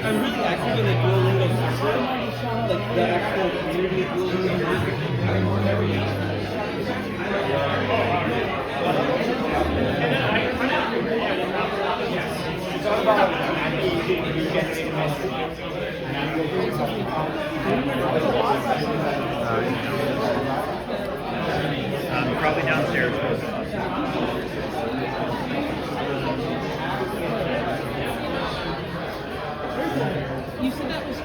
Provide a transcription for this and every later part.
I'm really active in the Duolingo system, like the actual community of Duolingo. Probably downstairs. You said that was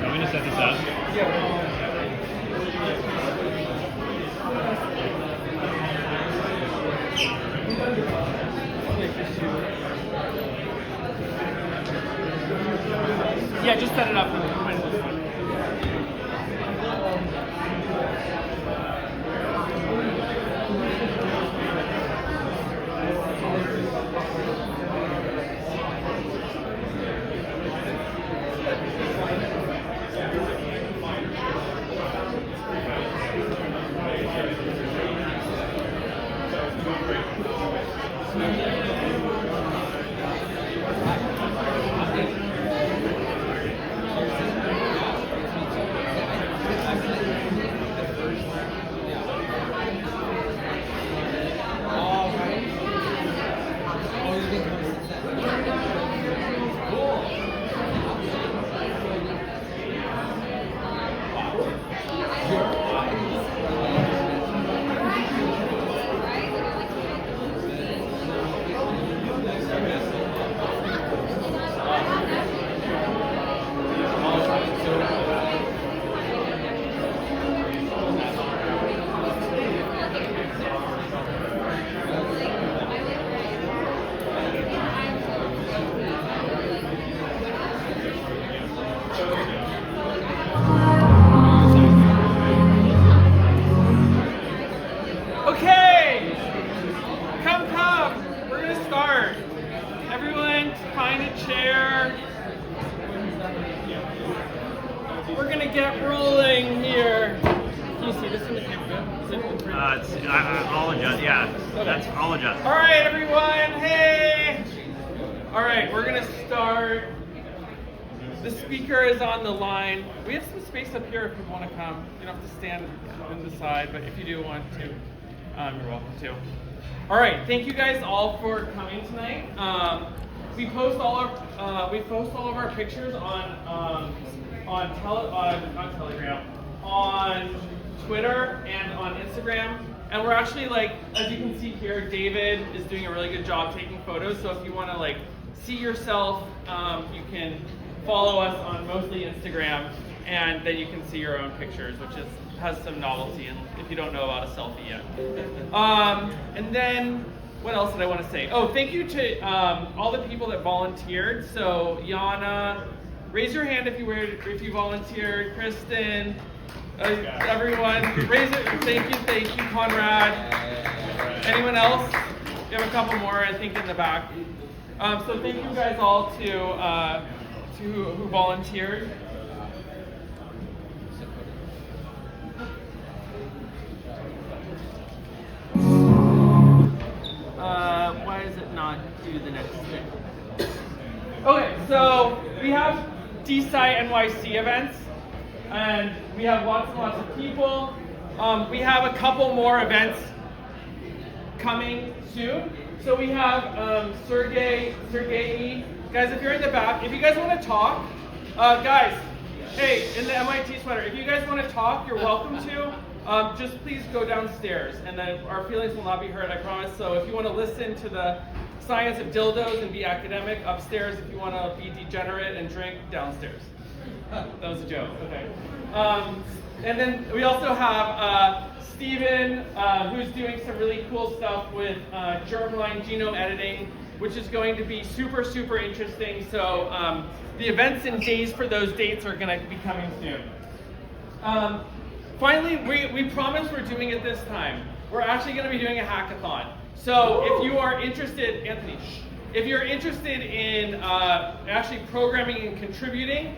I'm going to set this up. Yeah, just set it up. Okay, come. We're gonna start. Everyone, find a chair. We're gonna get rolling here. Can you see this in the camera? I'll adjust. Yeah, okay. I'll adjust. All right, everyone. Hey. All right, we're gonna start. The speaker is on the line. We have some space up here if you want to come. You don't have to stand on the side, but if you do want to, you're welcome to. All right, thank you guys all for coming tonight. We post all of our pictures on Telegram, on Twitter, and on Instagram. And we're actually, like, as you can see here, David is doing a really good job taking photos. So if you want to, like, see yourself, you can follow us on mostly Instagram, and then you can see your own pictures, which has some novelty, and if you don't know about a selfie yet. And then, what else did I want to say? Oh, thank you to all the people that volunteered. So Yana, Raise your hand if you volunteered. Kristen, everyone, raise it. Thank you, Conrad. Anyone else? We have a couple more, I think, in the back. So thank you guys all to who volunteered. Why does it not do the next thing? Okay, so we have DeSciNYC events, and we have lots and lots of people. We have a couple more events coming soon. So we have Sergey. Guys, if you're in the back, if you guys want to talk, guys, hey, in the MIT sweater, if you guys want to talk, you're welcome to. Just please go downstairs, and then our feelings will not be hurt, I promise. So if you want to listen to the science of dildos and be academic, upstairs. If you want to be degenerate and drink, downstairs. That was a joke. Okay. And then we also have Steven, who's doing some really cool stuff with germline genome editing, which is going to be super, super interesting. So the events and days for those dates are going to be coming soon. Finally, we promise we're doing it this time. We're actually going to be doing a hackathon. So if you are interested, Anthony, if you're interested in actually programming and contributing,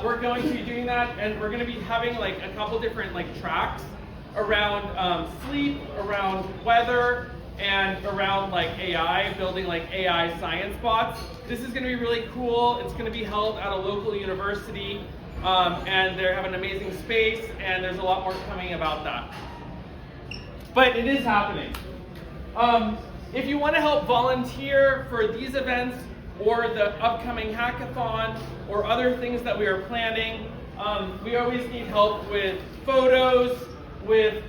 we're going to be doing that, and we're going to be having like a couple different like tracks around sleep, around weather, and around like AI, building like AI science bots. This is going to be really cool. It's going to be held at a local university, and they have an amazing space, and there's a lot more coming about that. But it is happening. If you want to help volunteer for these events or the upcoming hackathon or other things that we are planning, we always need help with photos, with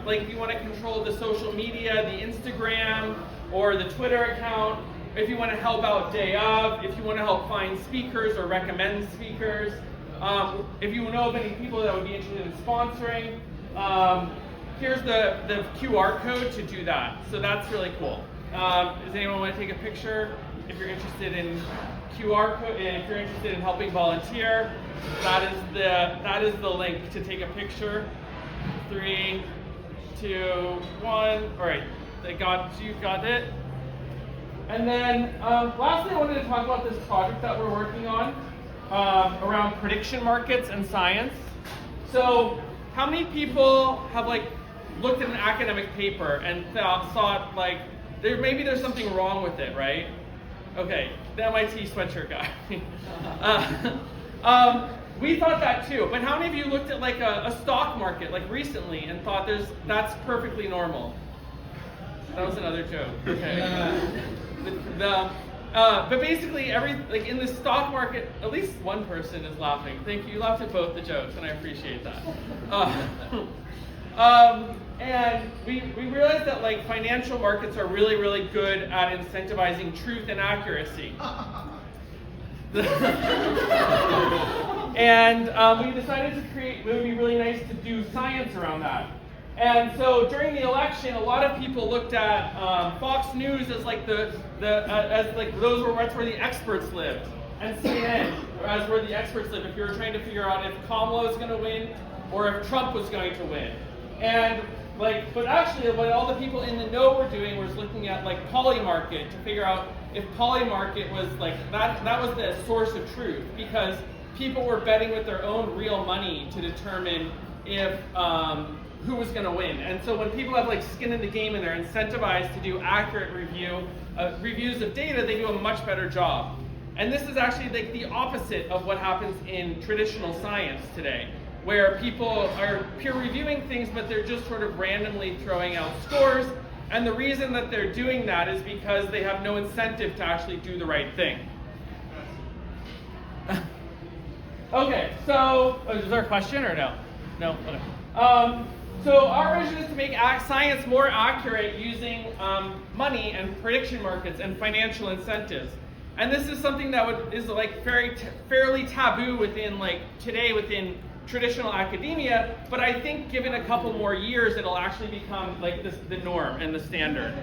like if you want to control the social media, the Instagram or the Twitter account, if you want to help out day of, if you want to help find speakers or recommend speakers, if you know of any people that would be interested in sponsoring, here's the QR code to do that. So that's really cool. Does anyone want to take a picture? If you're interested in QR code, if you're interested in helping volunteer, that is the link to take a picture. 3, 2, 1. All right, you got it. And then lastly, I wanted to talk about this project that we're working on around prediction markets and science. So how many people have like looked at an academic paper and thought like maybe there's something wrong with it, right? Okay, the MIT sweatshirt guy. We thought that too, but how many of you looked at like a stock market like recently and thought that's perfectly normal? That was another joke. Okay. But basically, like in the stock market, at least one person is laughing. Thank you. You laughed at both the jokes, and I appreciate that. And we realized that like financial markets are really, really good at incentivizing truth and accuracy. And we decided to create, it would be really nice to do science around that. And so during the election, a lot of people looked at Fox News as like as like that's where the experts lived, and CNN as where the experts live. If you were trying to figure out if Kamala was going to win or if Trump was going to win, and like, but actually, what all the people in the know were doing was looking at like Polymarket to figure out if Polymarket was like that was the source of truth, because people were betting with their own real money to determine if who was going to win. And so when people have like skin in the game and they're incentivized to do accurate reviews of data, they do a much better job. And this is actually like the opposite of what happens in traditional science today, where people are peer reviewing things, but they're just sort of randomly throwing out scores. And the reason that they're doing that is because they have no incentive to actually do the right thing. Okay, so is there a question or no? No? Okay. So our vision is to make science more accurate using money and prediction markets and financial incentives. And this is something that is like fairly taboo within within traditional academia, but I think given a couple more years, it'll actually become like the norm and the standard.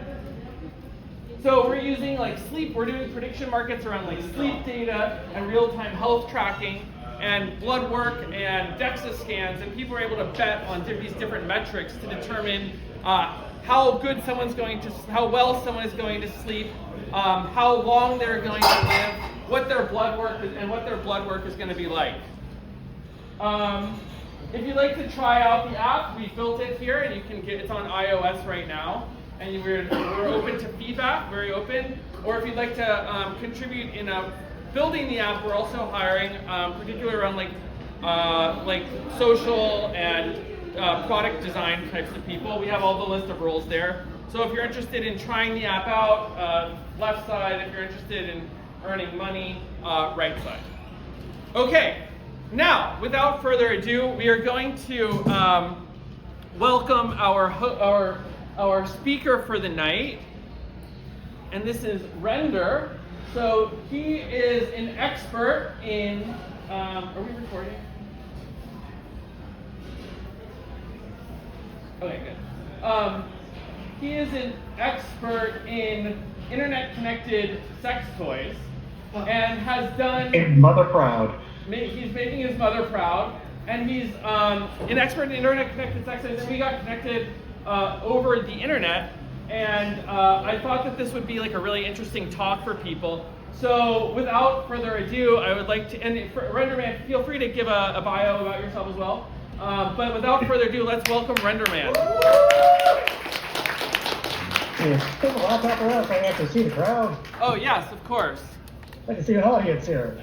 So we're using like sleep, we're doing prediction markets around like sleep data and real-time health tracking and blood work and DEXA scans, and people are able to bet on these different metrics to determine how well someone is going to sleep, how long they're going to live, what their blood work is going to be like. If you'd like to try out the app, we built it here, and you can it's on iOS right now, and we're open to feedback, very open. Or if you'd like to contribute in building the app, we're also hiring, particularly around like social and product design types of people. We have all the list of roles there. So if you're interested in trying the app out, left side. If you're interested in earning money, right side. Okay, now without further ado, we are going to welcome our speaker for the night, and this is Render. So he is an expert in. Are we recording? Okay, good. He is an expert in internet-connected sex toys, and has done. Mother proud. He's making his mother proud, and he's an expert in internet-connected sex toys. And we got connected over the internet, and I thought that this would be like a really interesting talk for people. So without further ado, I would like to, and Renderman, feel free to give a bio about yourself as well. But without further ado, let's welcome Renderman. Spin the laptop around so I can actually see the crowd. Oh yes, of course. I can see an audience here.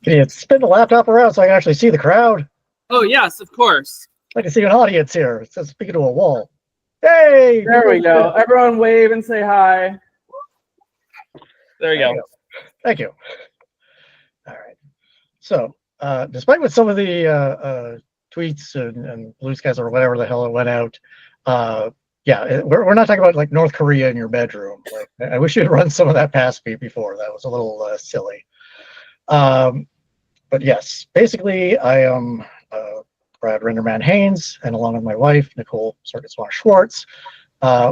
Can you spin the laptop around so I can actually see the crowd? Oh yes, of course. I can see an audience here. It says speaking to a wall. Hey! There we go. Everyone wave and say hi. There you go. Thank you. All right. So, despite what some of the tweets and blue skies or whatever the hell it went out, yeah, we're not talking about like North Korea in your bedroom. Like, I wish you had run some of that past me before. That was a little silly. But yes, basically, I am Brad Renderman Haynes, and along with my wife, Nicole Schwartz,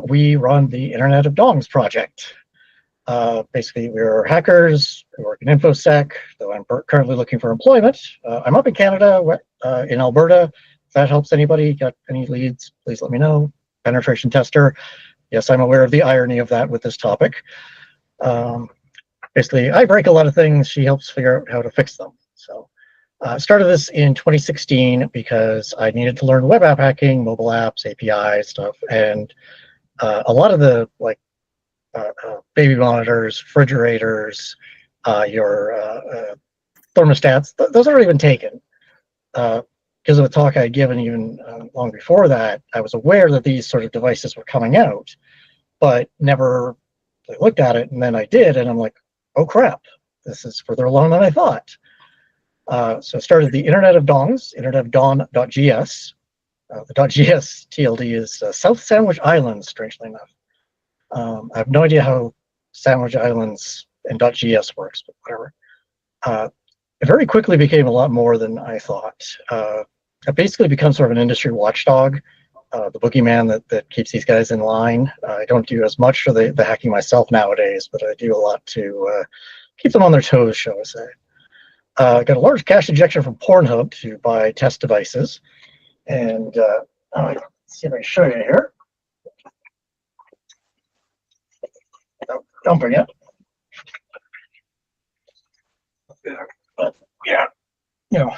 we run the Internet of Dongs project. Basically, we're hackers. We work in InfoSec, though I'm currently looking for employment. I'm up in Canada, in Alberta. If that helps anybody, got any leads, please let me know. Penetration tester. Yes, I'm aware of the irony of that with this topic. Basically, I break a lot of things. She helps figure out how to fix them. So I started this in 2016 because I needed to learn web app hacking, mobile apps, API stuff, and a lot of the like baby monitors, refrigerators, your thermostats, those aren't even taken. Because of a talk I had given even long before that, I was aware that these sort of devices were coming out, but never looked at it. And then I did, and I'm like, oh crap, this is further along than I thought. So I started the Internet of Dongs, internetofdawn.gs. The .gs TLD is South Sandwich Islands, strangely enough. I have no idea how Sandwich Islands and .gs works, but whatever. It very quickly became a lot more than I thought. I've basically become sort of an industry watchdog, the boogeyman that keeps these guys in line. I don't do as much for the hacking myself nowadays, but I do a lot to keep them on their toes, shall I say. Got a large cash injection from Pornhub to buy test devices. And let's see if I can show you here. Dumping it. But yeah, you know,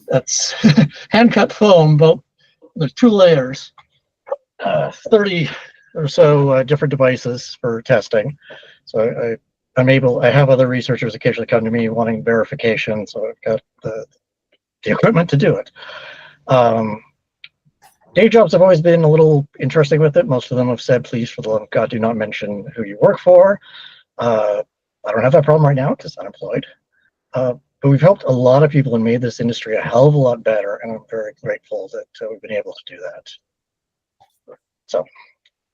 that's hand cut foam, but there's 2 layers, 30 or so different devices for testing. So I have other researchers occasionally come to me wanting verification, so I've got the equipment to do it. Day jobs have always been a little interesting with it. Most of them have said, please, for the love of God, do not mention who you work for. I don't have that problem right now because I'm unemployed. But we've helped a lot of people and made this industry a hell of a lot better, and I'm very grateful that we've been able to do that. So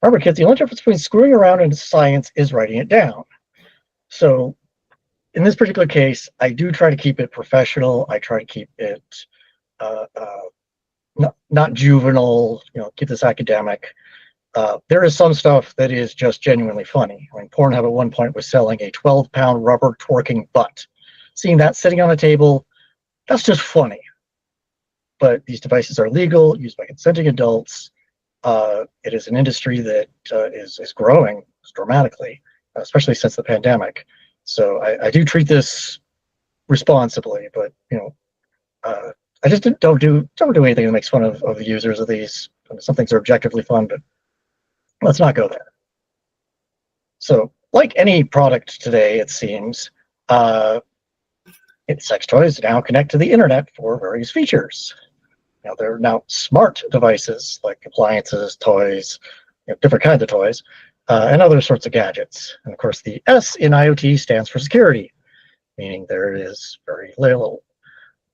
remember, kids, the only difference between screwing around and science is writing it down. So in this particular case, I do try to keep it professional. I try to keep it not juvenile, keep this academic. There is some stuff that is just genuinely funny. I mean, Pornhub at one point was selling a 12-pound rubber twerking butt. Seeing that sitting on a table, that's just funny. But these devices are legal, used by consenting adults. It is an industry that is growing dramatically, especially since the pandemic. So I do treat this responsibly, but I just don't do anything that makes fun of the users of these. Some things are objectively fun, but let's not go there. So, like any product today, it seems, sex toys now connect to the internet for various features. They're now smart devices like appliances, toys, different kinds of toys, and other sorts of gadgets. And of course, the S in IoT stands for security, meaning there is very little.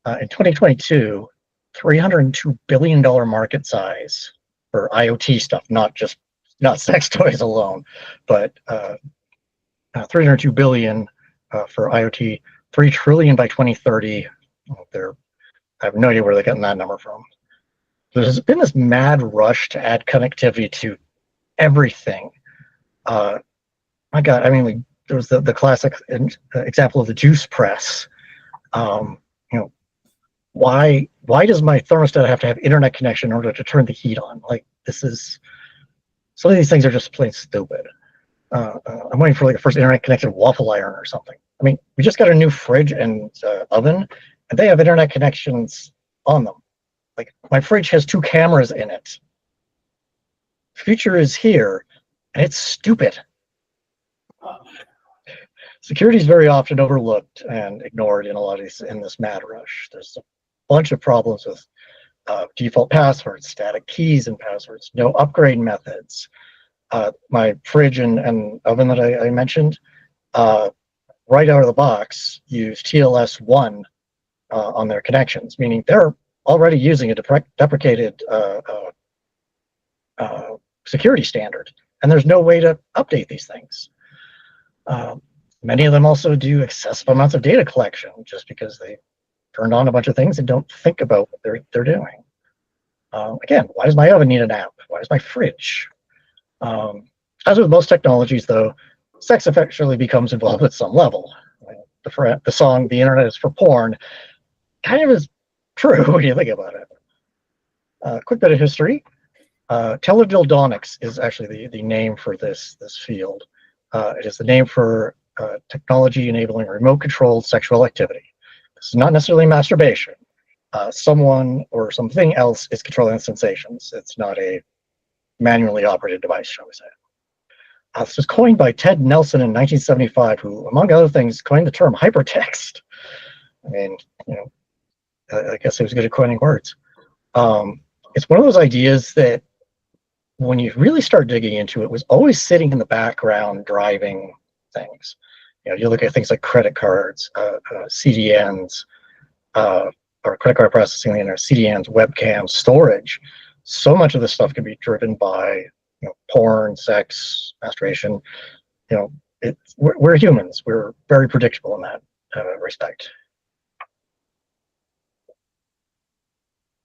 In 2022, $302 billion market size for IoT stuff, not sex toys alone, but 302 billion for IoT, 3 trillion by 2030. I have no idea where they're getting that number from. There's been this mad rush to add connectivity to everything. My God, I mean, there was the classic example of the juice press. Why does my thermostat have to have internet connection in order to turn the heat on? Like, some of these things are just plain stupid. I'm waiting for like the first internet connected waffle iron or something. I mean, we just got a new fridge and oven, and they have internet connections on them. Like, my fridge has 2 cameras in it. The future is here, and it's stupid. Security is very often overlooked and ignored in this mad rush. There's a bunch of problems with default passwords, static keys and passwords, no upgrade methods. My fridge and oven that I mentioned, right out of the box, use TLS1 on their connections, meaning they're already using a deprecated security standard, and there's no way to update these things. Many of them also do excessive amounts of data collection just because they turned on a bunch of things and don't think about what they're doing. Again, why does my oven need an app? Why does my fridge? As with most technologies, though, sex eventually becomes involved at some level. The song "The Internet is for Porn" kind of is true when you think about it. Quick bit of history. Teledildonics is actually the name for this field. It is the name for technology enabling remote-controlled sexual activity. This is not necessarily masturbation. Someone or something else is controlling the sensations. It's not a manually operated device, shall we say. This was coined by Ted Nelson in 1975, who, among other things, coined the term hypertext. I mean, I guess he was good at coining words. It's one of those ideas that, when you really start digging into it, was always sitting in the background driving things. You look at things like credit cards, CDNs, or credit card processing, CDNs, webcams, storage. So much of this stuff can be driven by porn, sex, masturbation. We're humans. We're very predictable in that respect.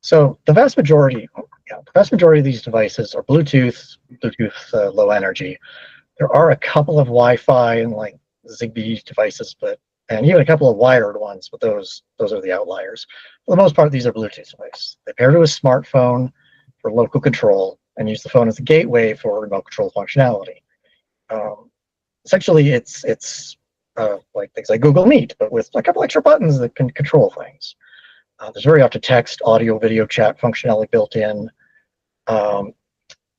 So the vast majority of these devices are Bluetooth low energy. There are a couple of Wi-Fi and like Zigbee devices, and even a couple of wired ones, but those are the outliers. For the most part, these are Bluetooth devices. They pair to a smartphone for local control and use the phone as a gateway for remote control functionality. Essentially, it's like things like Google Meet, but with a couple extra buttons that can control things. There's very often text, audio, video chat functionality built in.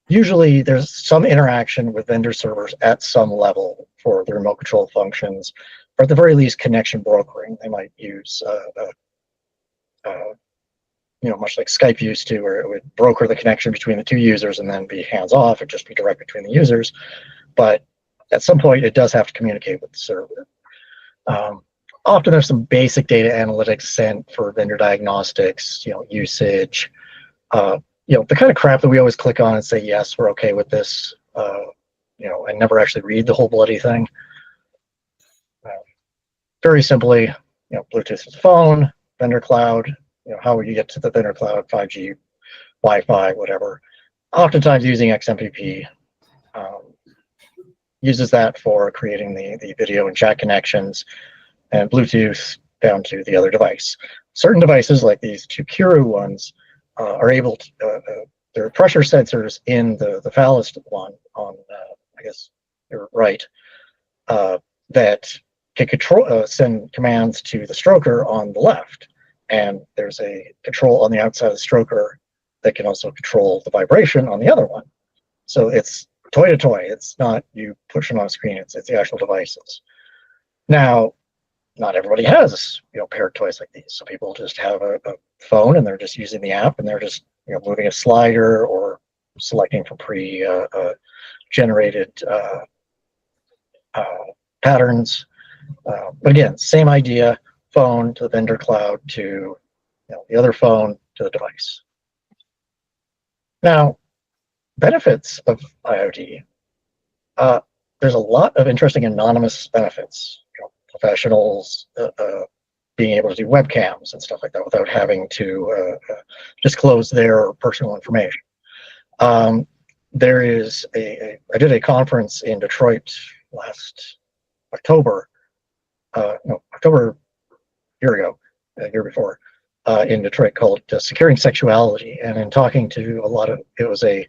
Usually there's some interaction with vendor servers at some level for the remote control functions, or at the very least connection brokering. They might use, much like Skype used to, where it would broker the connection between the two users and then be hands-off and just be direct between the users. But at some point, it does have to communicate with the server. Often there's some basic data analytics sent for vendor diagnostics, usage, the kind of crap that we always click on and say, yes, we're okay with this, and never actually read the whole bloody thing. Very simply, Bluetooth is phone, vendor cloud, how would you get to the vendor cloud, 5G, Wi-Fi, whatever. oftentimes using XMPP. Uses that for creating the video and chat connections, and Bluetooth down to the other device. Certain devices, like these two Kiru ones, are able to, there are pressure sensors in the phallus one on, I guess you're right, that can control, send commands to the stroker on the left. And there's a control on the outside of the stroker that can also control the vibration on the other one. So it's toy to toy. It's not you pushing on a screen. It's the actual devices. Now, not everybody has paired toys like these. So people just have a phone and they're just using the app and they're just moving a slider or selecting from pre-generated patterns. But again, same idea: phone to the vendor cloud to the other phone to the device. Now, benefits of IoT. There's a lot of interesting anonymous benefits. Professionals being able to do webcams and stuff like that without having to disclose their personal information. There is I did a conference in Detroit last October, October a year before, in Detroit, called Securing Sexuality. And in talking to it was a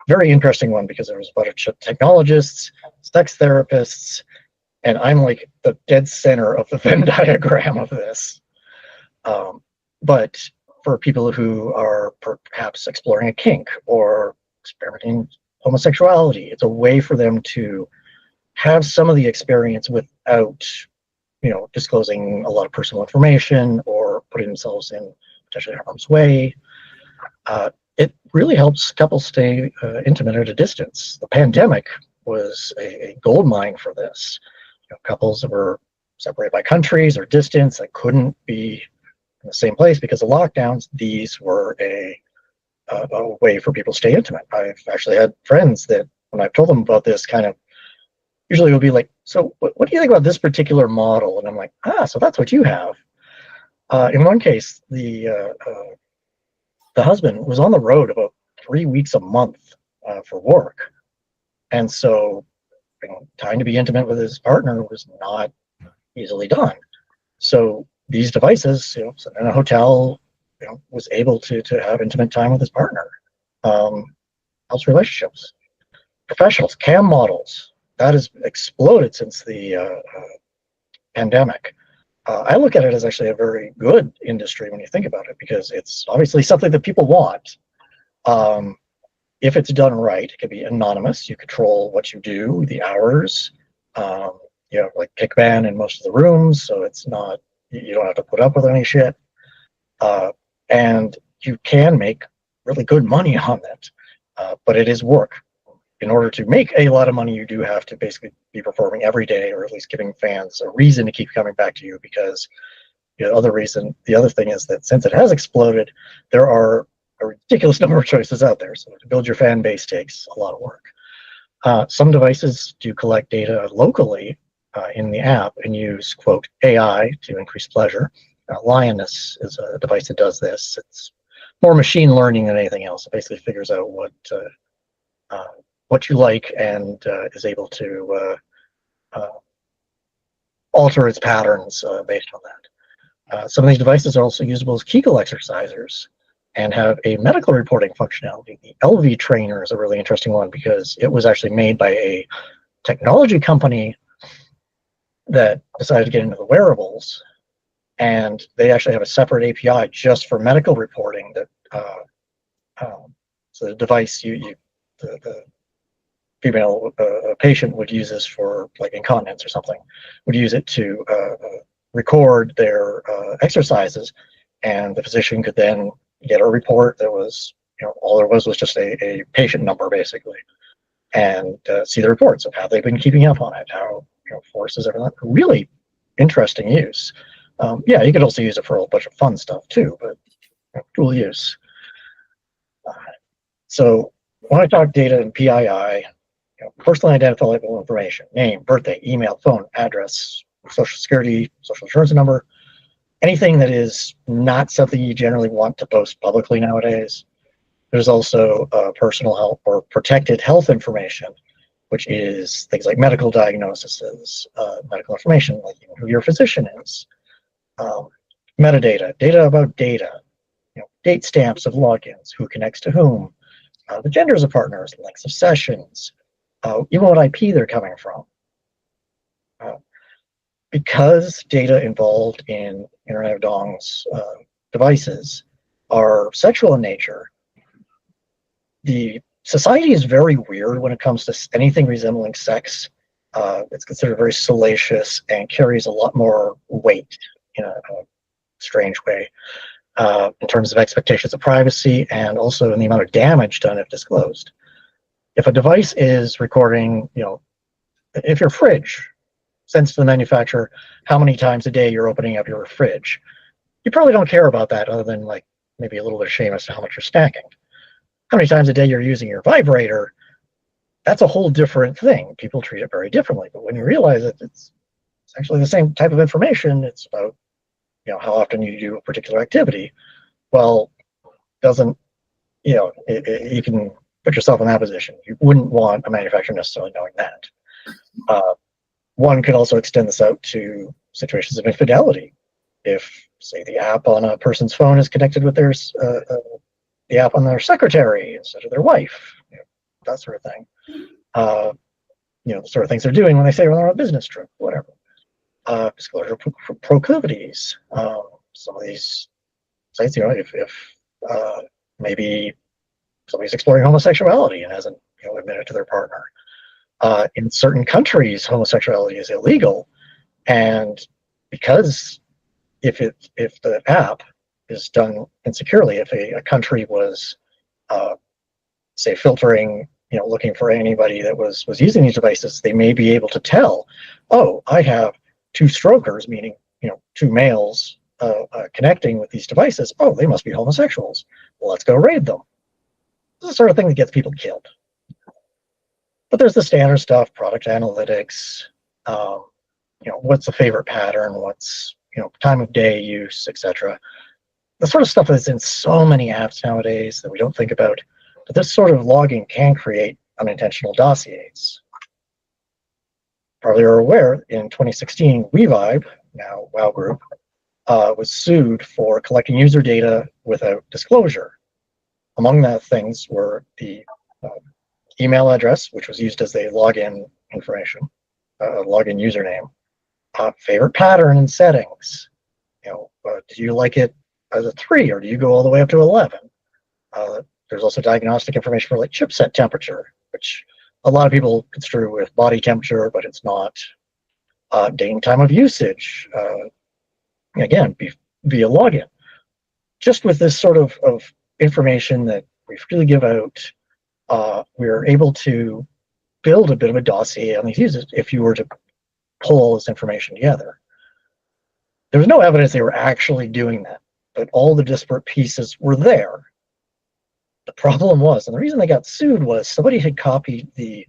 very interesting one because there was a bunch of technologists, sex therapists, and I'm like the dead center of the Venn diagram of this. But for people who are perhaps exploring a kink or experimenting homosexuality, it's a way for them to have some of the experience without, disclosing a lot of personal information or putting themselves in potentially harm's way. It really helps couples stay intimate at a distance. The pandemic was a gold mine for this. Couples that were separated by countries or distance that couldn't be in the same place because of lockdowns. These were a way for people to stay intimate. I've actually had friends that, when I've told them about this, kind of usually will be like, so what do you think about this particular model? And I'm like, so that's what you have. In one case, the husband was on the road about 3 weeks a month for work. And so time to be intimate with his partner was not easily done. So these devices, sitting in a hotel, was able to have intimate time with his partner. Helps relationships. Professionals, cam models, that has exploded since the pandemic. I look at it as actually a very good industry when you think about it, because it's obviously something that people want. If it's done right, it can be anonymous. You control what you do, the hours. You have like kick ban in most of the rooms, so it's not, you don't have to put up with any shit. And you can make really good money on it, but it is work. In order to make a lot of money, you do have to basically be performing every day, or at least giving fans a reason to keep coming back to you, because the other thing is that since it has exploded, there are a ridiculous number of choices out there. So to build your fan base takes a lot of work. Some devices do collect data locally in the app and use, quote, AI to increase pleasure. Lioness is a device that does this. It's more machine learning than anything else. It basically figures out what you like and is able to alter its patterns based on that. Some of these devices are also usable as Kegel exercisers and have a medical reporting functionality. The LV trainer is a really interesting one because it was actually made by a technology company that decided to get into the wearables, and they actually have a separate API just for medical reporting. That so the device the female patient would use this for, like, incontinence or something, would use it to record their exercises, and the physician could then get a report that was, all there was just a patient number basically, and see the reports of how they've been keeping up on it, how forces, everything. Really interesting use. Yeah, you could also use it for a whole bunch of fun stuff too, but dual use. So when I talk data and PII, personally identifiable information: name, birthday, email, phone, address, social security, social insurance number, anything that is not something you generally want to post publicly nowadays. There's also personal health or protected health information, which is things like medical diagnoses, medical information, like who your physician is, metadata, data about data, date stamps of logins, who connects to whom, the genders of partners, lengths of sessions, even what IP they're coming from. Because data involved in Internet of Dongs devices are sexual in nature, the society is very weird when it comes to anything resembling sex. It's considered very salacious and carries a lot more weight in a strange way in terms of expectations of privacy and also in the amount of damage done if disclosed. If a device is recording, if your fridge sends to the manufacturer how many times a day you're opening up your fridge, you probably don't care about that other than like maybe a little bit of shame as to how much you're stacking. How many times a day you're using your vibrator, that's a whole different thing. People treat it very differently. But when you realize that it's actually the same type of information, it's about how often you do a particular activity. Well, doesn't you can put yourself in that position. You wouldn't want a manufacturer necessarily knowing that. One could also extend this out to situations of infidelity. If, say, the app on a person's phone is connected with their the app on their secretary instead of their wife, that sort of thing. The sort of things they're doing when they say when they're on a business trip, whatever. Disclosure proclivities. Some of these sites, if maybe somebody's exploring homosexuality and hasn't admitted to their partner. In certain countries, homosexuality is illegal, and because if the app is done insecurely, if a country was say filtering, looking for anybody that was using these devices, they may be able to tell, oh, I have two strokers, meaning two males connecting with these devices. Oh, they must be homosexuals. Well, let's go raid them. This is the sort of thing that gets people killed. But there's the standard stuff, product analytics, what's the favorite pattern, what's, time of day use, etc. The sort of stuff that's in so many apps nowadays that we don't think about. But this sort of logging can create unintentional dossiers. Probably are aware, in 2016, WeVibe, now WoW Group, was sued for collecting user data without disclosure. Among the things were the email address, which was used as a login information, login username, favorite pattern and settings. Do you like it as a 3 or do you go all the way up to 11? There's also diagnostic information for like chipset temperature, which a lot of people construe with body temperature, but it's not. Date and time of usage, again, via login. Just with this sort of information that we freely give out, we're able to build a bit of a dossier on these users if you were to pull all this information together. There was no evidence they were actually doing that, but all the disparate pieces were there. The problem was, and the reason they got sued was somebody had copied the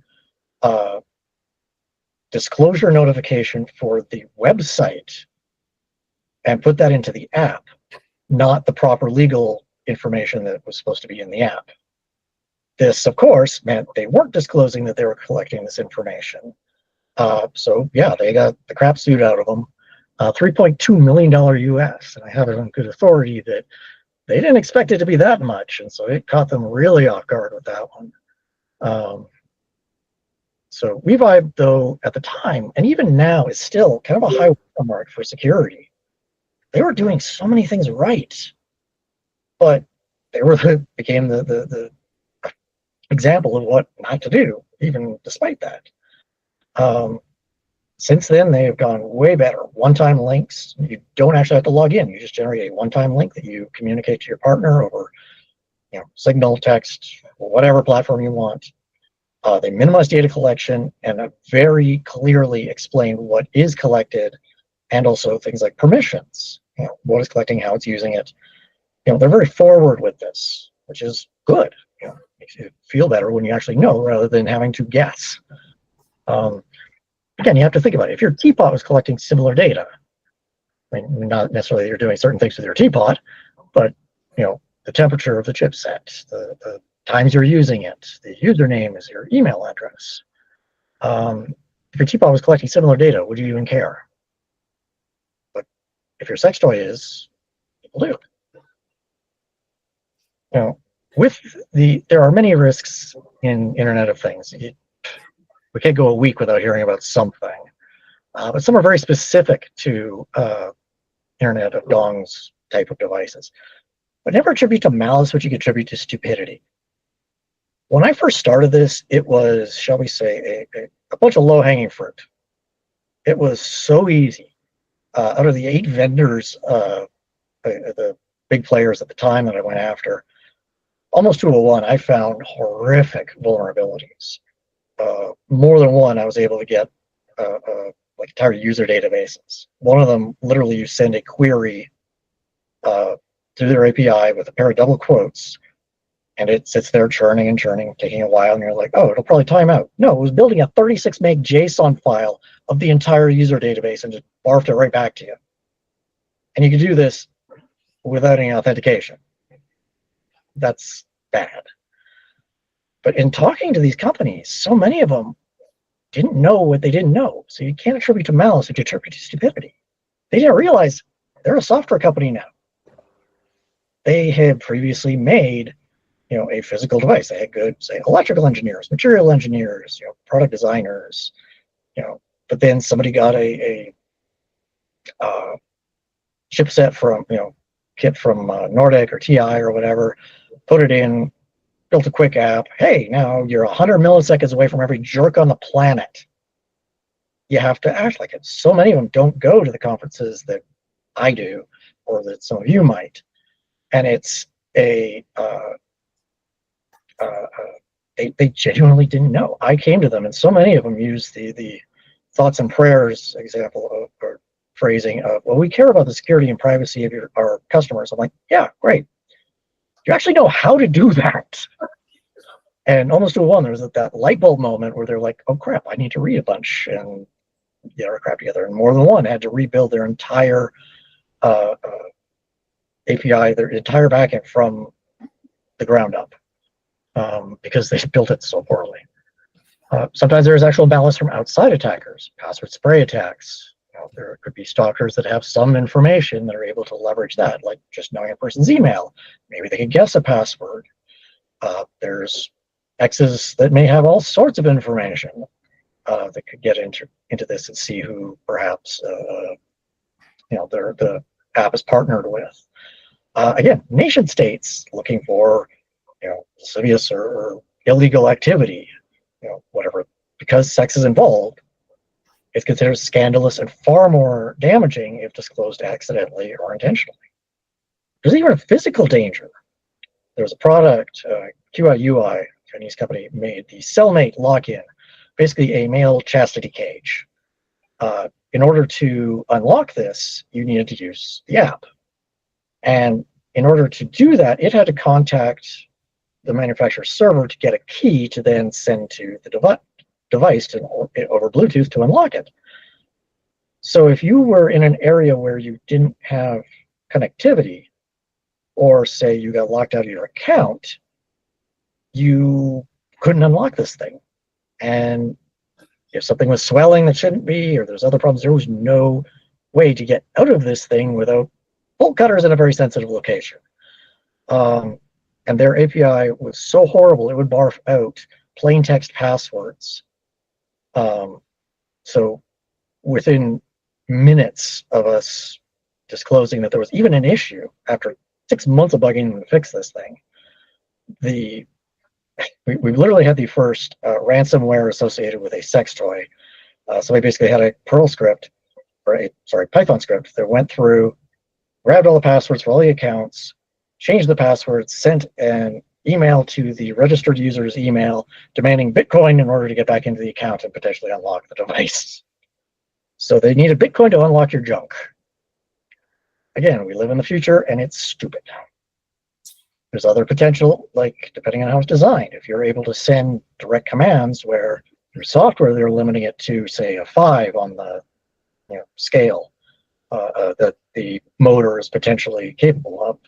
disclosure notification for the website and put that into the app, not the proper legal information that was supposed to be in the app. This, of course, meant they weren't disclosing that they were collecting this information. So yeah, they got the crap sued out of them. $3.2 million US, and I have it on good authority that they didn't expect it to be that much, and so it caught them really off guard with that one. So WeVibe, though, at the time, and even now, is still kind of a high watermark for security. They were doing so many things right, but they became the example of what not to do, even despite that. Since then, they have gone way better. One-time links, you don't actually have to log in. You just generate a one-time link that you communicate to your partner over Signal, text, whatever platform you want. They minimize data collection and very clearly explain what is collected, and also things like permissions, what is collecting, how it's using it. They're very forward with this, which is good. Makes you feel better when you actually know rather than having to guess. Again, you have to think about it. If your teapot was collecting similar data, I mean, not necessarily you're doing certain things with your teapot, but the temperature of the chipset, the times you're using it, the username is your email address. If your teapot was collecting similar data, would you even care? But if your sex toy is, people do. There are many risks in Internet of Things. We can't go a week without hearing about something, but some are very specific to Internet of Dongs type of devices. But never attribute to malice what you attribute to stupidity. When I first started this, it was, shall we say, a bunch of low-hanging fruit. It was so easy. Out of the 8 vendors, the big players at the time that I went after, almost 2 to 1, I found horrific vulnerabilities. More than one, I was able to get like entire user databases. One of them, literally, you send a query through their API with a pair of double quotes, and it sits there churning and churning, taking a while, and you're like, oh, it'll probably time out. No, it was building a 36 meg JSON file of the entire user database and just barfed it right back to you. And you could do this without any authentication. That's bad. But in talking to these companies, so many of them didn't know what they didn't know. So you can't attribute to malice, you can attribute to stupidity. They didn't realize they're a software company now. They had previously made, a physical device. They had good, say, electrical engineers, material engineers, product designers, but then somebody got a chipset from, kit from Nordic or TI or whatever, put it in, built a quick app. Hey, now you're 100 milliseconds away from every jerk on the planet. You have to act like it. So many of them don't go to the conferences that I do, or that some of you might. And it's they genuinely didn't know. I came to them, and so many of them use the thoughts and prayers example of, or phrasing of, well, we care about the security and privacy of our customers. I'm like, yeah, great. You actually know how to do that. And almost to one, there was that light bulb moment where they're like, oh crap, I need to read a bunch and get our crap together. And more than one had to rebuild their entire API, their entire backend from the ground up, because they built it so poorly. Sometimes there's actual malice from outside attackers, password spray attacks. There could be stalkers that have some information that are able to leverage that, like just knowing a person's email. Maybe they can guess a password. There's X's that may have all sorts of information that could get into this and see who perhaps the app is partnered with. Again, nation states looking for lascivious or illegal activity, whatever, because sex is involved. It's considered scandalous and far more damaging if disclosed accidentally or intentionally. There's even a physical danger. There's a product, QIUI, Chinese company, made the cellmate lock-in, basically a male chastity cage. In order to unlock this, you needed to use the app. And in order to do that, it had to contact the manufacturer's server to get a key to then send to the device over Bluetooth to unlock it. So if you were in an area where you didn't have connectivity, or say you got locked out of your account, you couldn't unlock this thing. And if something was swelling that shouldn't be, or there's other problems, there was no way to get out of this thing without bolt cutters in a very sensitive location. And their API was so horrible, it would barf out plain text passwords. So within minutes of us disclosing that there was even an issue, after 6 months of bugging to fix this thing, we literally had the first ransomware associated with a sex toy. So we basically had a Perl script, or Python script that went through, grabbed all the passwords for all the accounts, changed the passwords, sent an email to the registered user's email demanding Bitcoin in order to get back into the account and potentially unlock the device. So they needed Bitcoin to unlock your junk. Again, we live in the future and it's stupid. There's other potential, like depending on how it's designed. If you're able to send direct commands where your software, they're limiting it to, say, a 5 on the scale that the motor is potentially capable of,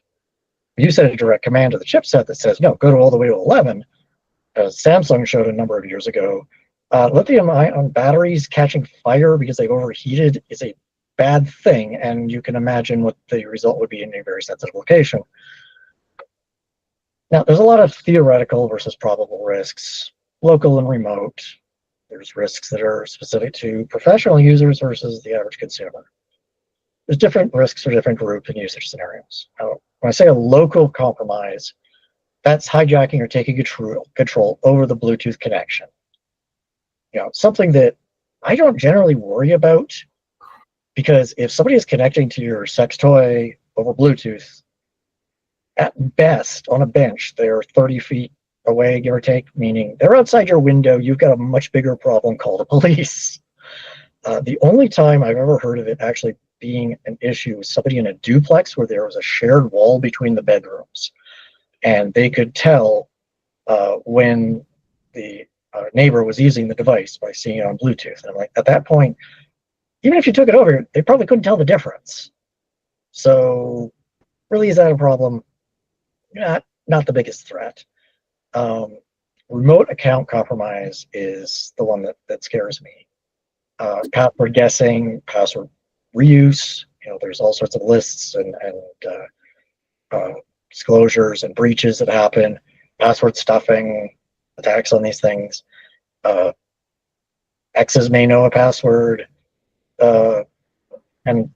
you set a direct command to the chipset that says, no, go to all the way to 11, as Samsung showed a number of years ago, lithium-ion batteries catching fire because they've overheated is a bad thing, and you can imagine what the result would be in a very sensitive location. Now, there's a lot of theoretical versus probable risks, local and remote. There's risks that are specific to professional users versus the average consumer. There's different risks for different group and usage scenarios. Now, when I say a local compromise, that's hijacking or taking control over the Bluetooth connection. Something that I don't generally worry about, because if somebody is connecting to your sex toy over Bluetooth, at best, on a bench, they're 30 feet away, give or take, meaning they're outside your window. You've got a much bigger problem. Call the police. The only time I've ever heard of it actually being an issue was somebody in a duplex where there was a shared wall between the bedrooms, and they could tell when the neighbor was using the device by seeing it on Bluetooth. And I'm like, at that point, even if you took it over, they probably couldn't tell the difference. So really, is that a problem? Not the biggest threat. Remote account compromise is the one that scares me. Password guessing, password reuse, there's all sorts of lists and disclosures and breaches that happen, password stuffing, attacks on these things. Exes may know a password, and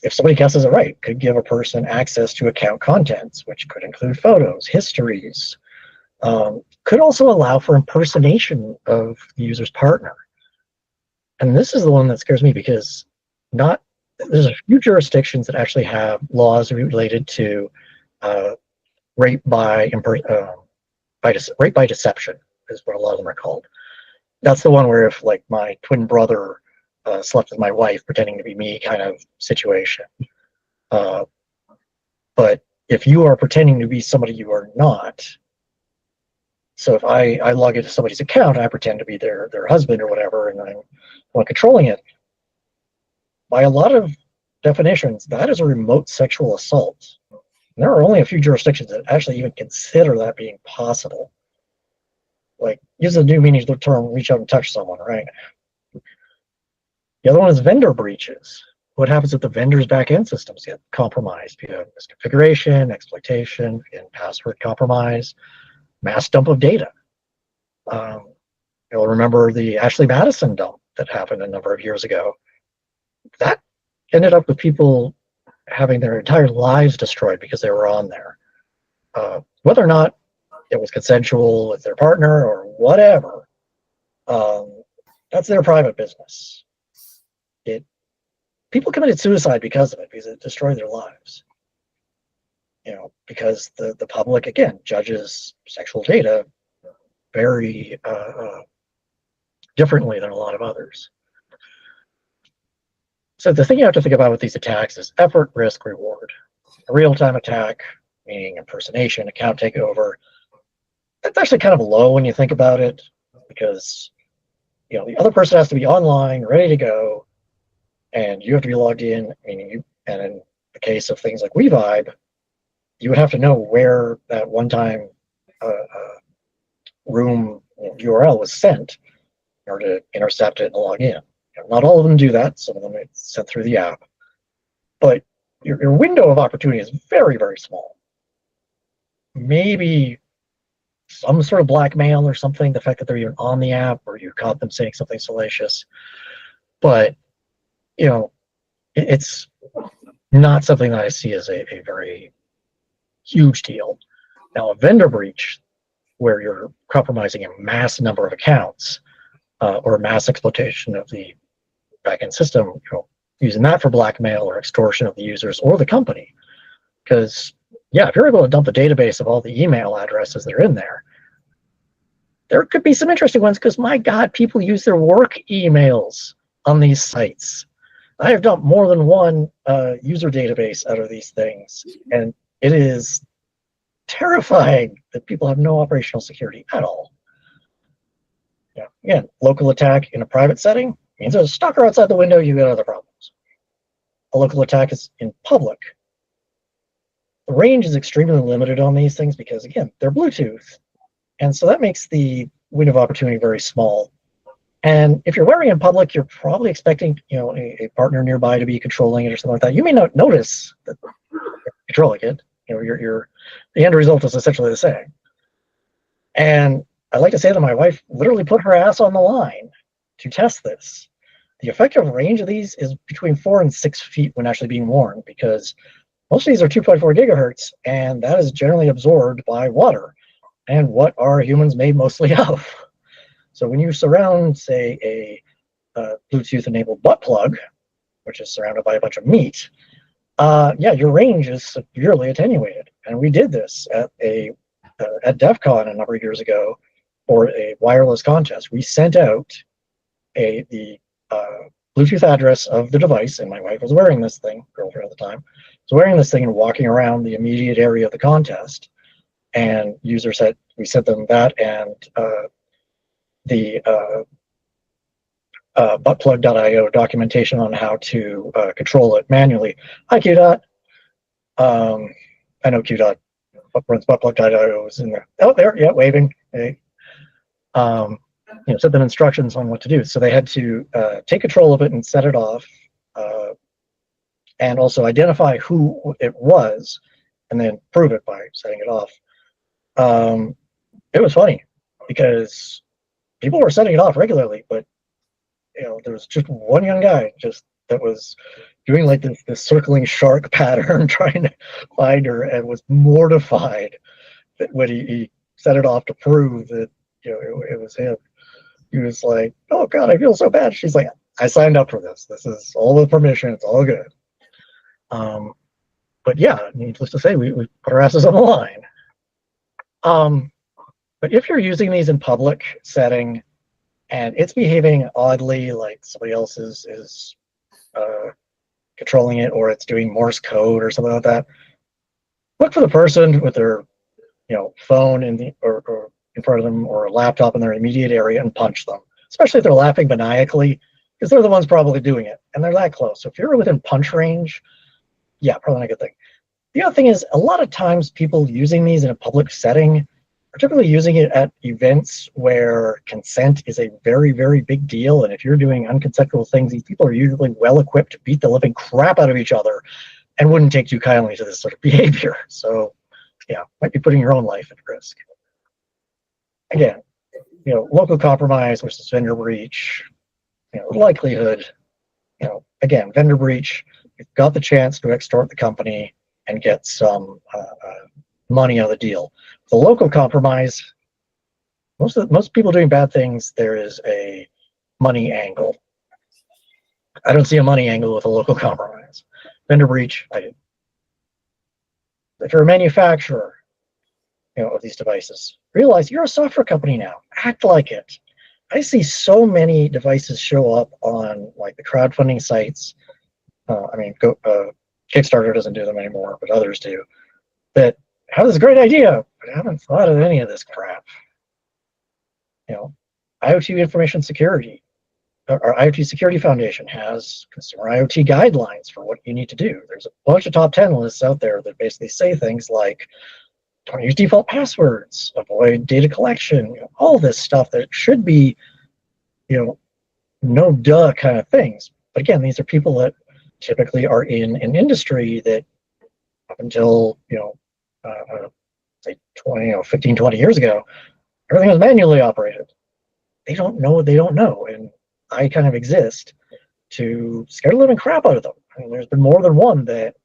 if somebody guesses it right, could give a person access to account contents, which could include photos, histories, could also allow for impersonation of the user's partner. And this is the one that scares me, because there's a few jurisdictions that actually have laws related to rape by deception, is what a lot of them are called. That's the one where if, like, my twin brother slept with my wife pretending to be me kind of situation. But if you are pretending to be somebody you are not, so if I log into somebody's account and I pretend to be their husband or whatever, and I'm controlling it, by a lot of definitions, that is a remote sexual assault. And there are only a few jurisdictions that actually even consider that being possible. Like, use the new meaning of the term, reach out and touch someone, right? The other one is vendor breaches. What happens if the vendor's back-end systems get compromised? You have misconfiguration, exploitation, and password compromise, mass dump of data. You'll remember the Ashley Madison dump that happened a number of years ago. That ended up with people having their entire lives destroyed because they were on there. Whether or not it was consensual with their partner or whatever, that's their private business. People committed suicide because of it, because it destroyed their lives. Because the public, again, judges sexual data very differently than a lot of others. So the thing you have to think about with these attacks is effort, risk, reward. A real-time attack, meaning impersonation, account takeover, that's actually kind of low when you think about it, because the other person has to be online, ready to go, and you have to be logged in. Meaning and in the case of things like WeVibe, you would have to know where that one-time room URL was sent in order to intercept it and log in. Not all of them do that. Some of them it's sent through the app, but your window of opportunity is very, very small. Maybe some sort of blackmail or something, the fact that they're even on the app, or you caught them saying something salacious, but it's not something that I see as a very huge deal. Now, a vendor breach, where you're compromising a mass number of accounts, or mass exploitation of the backend system, using that for blackmail or extortion of the users or the company. Because, if you're able to dump the database of all the email addresses that are in there, there could be some interesting ones, because, my God, people use their work emails on these sites. I have dumped more than one user database out of these things, and it is terrifying that people have no operational security at all. Again, local attack in a private setting means there's a stalker outside the window, you got other problems. A local attack is in public. the range is extremely limited on these things because, again, they're Bluetooth. And so that makes the window of opportunity very small. And if you're wearing it in public, you're probably expecting, a partner nearby to be controlling it or something like that. You may not notice that you're controlling it. The end result is essentially the same. And I like to say that my wife literally put her ass on the line to test this. The effective range of these is between 4 and 6 feet when actually being worn, because most of these are 2.4 gigahertz, and that is generally absorbed by water. And what are humans made mostly of? So when you surround, say, a Bluetooth-enabled butt plug, which is surrounded by a bunch of meat, your range is severely attenuated. And we did this at DEF CON a number of years ago for a wireless contest. We sent out the Bluetooth address of the device, and my wife was wearing this thing, girlfriend at the time, was wearing this thing and walking around the immediate area of the contest. And we sent them that and the buttplug.io documentation on how to control it manually. Hi, QDOT. I know QDOT runs buttplug.io is in there. Oh, there, yeah, waving. Hey. Set them instructions on what to do. So they had to take control of it and set it off, and also identify who it was, and then prove it by setting it off. It was funny because people were setting it off regularly, but there was just one young guy that was doing like this circling shark pattern trying to find her, and was mortified that when he set it off to prove that it was him. He was like, "Oh God, I feel so bad." She's like, "I signed up for this. This is all with permission. It's all good." But yeah, needless to say, we put our asses on the line. But if you're using these in public setting and it's behaving oddly, like somebody else is controlling it, or it's doing Morse code or something like that, look for the person with their phone or in front of them, or a laptop in their immediate area, and punch them, especially if they're laughing maniacally, because they're the ones probably doing it and they're that close. So if you're within punch range, yeah, probably not a good thing. The other thing is, a lot of times people using these in a public setting, particularly using it at events where consent is a very, very big deal, and if you're doing unconsensual things, these people are usually well equipped to beat the living crap out of each other and wouldn't take too kindly to this sort of behavior. So yeah, might be putting your own life at risk. Again, local compromise versus vendor breach, likelihood, again, vendor breach, you've got the chance to extort the company and get some money out of the deal. The local compromise, most people doing bad things, there is a money angle. I don't see a money angle with a local compromise. Vendor breach, I do. If you're a manufacturer, of these devices, realize you're a software company now. Act like it. I see so many devices show up on like the crowdfunding sites. Kickstarter doesn't do them anymore, but others do. That have this great idea, but I haven't thought of any of this crap. IoT information security, or IoT Security Foundation has consumer IoT guidelines for what you need to do. There's a bunch of top 10 lists out there that basically say things like, don't use default passwords, avoid data collection, all this stuff that should be, no duh kind of things. But again, these are people that typically are in an industry that up until, say 15, 20 years ago, everything was manually operated. They don't know what they don't know. And I kind of exist to scare the living crap out of them. I mean, there's been more than one that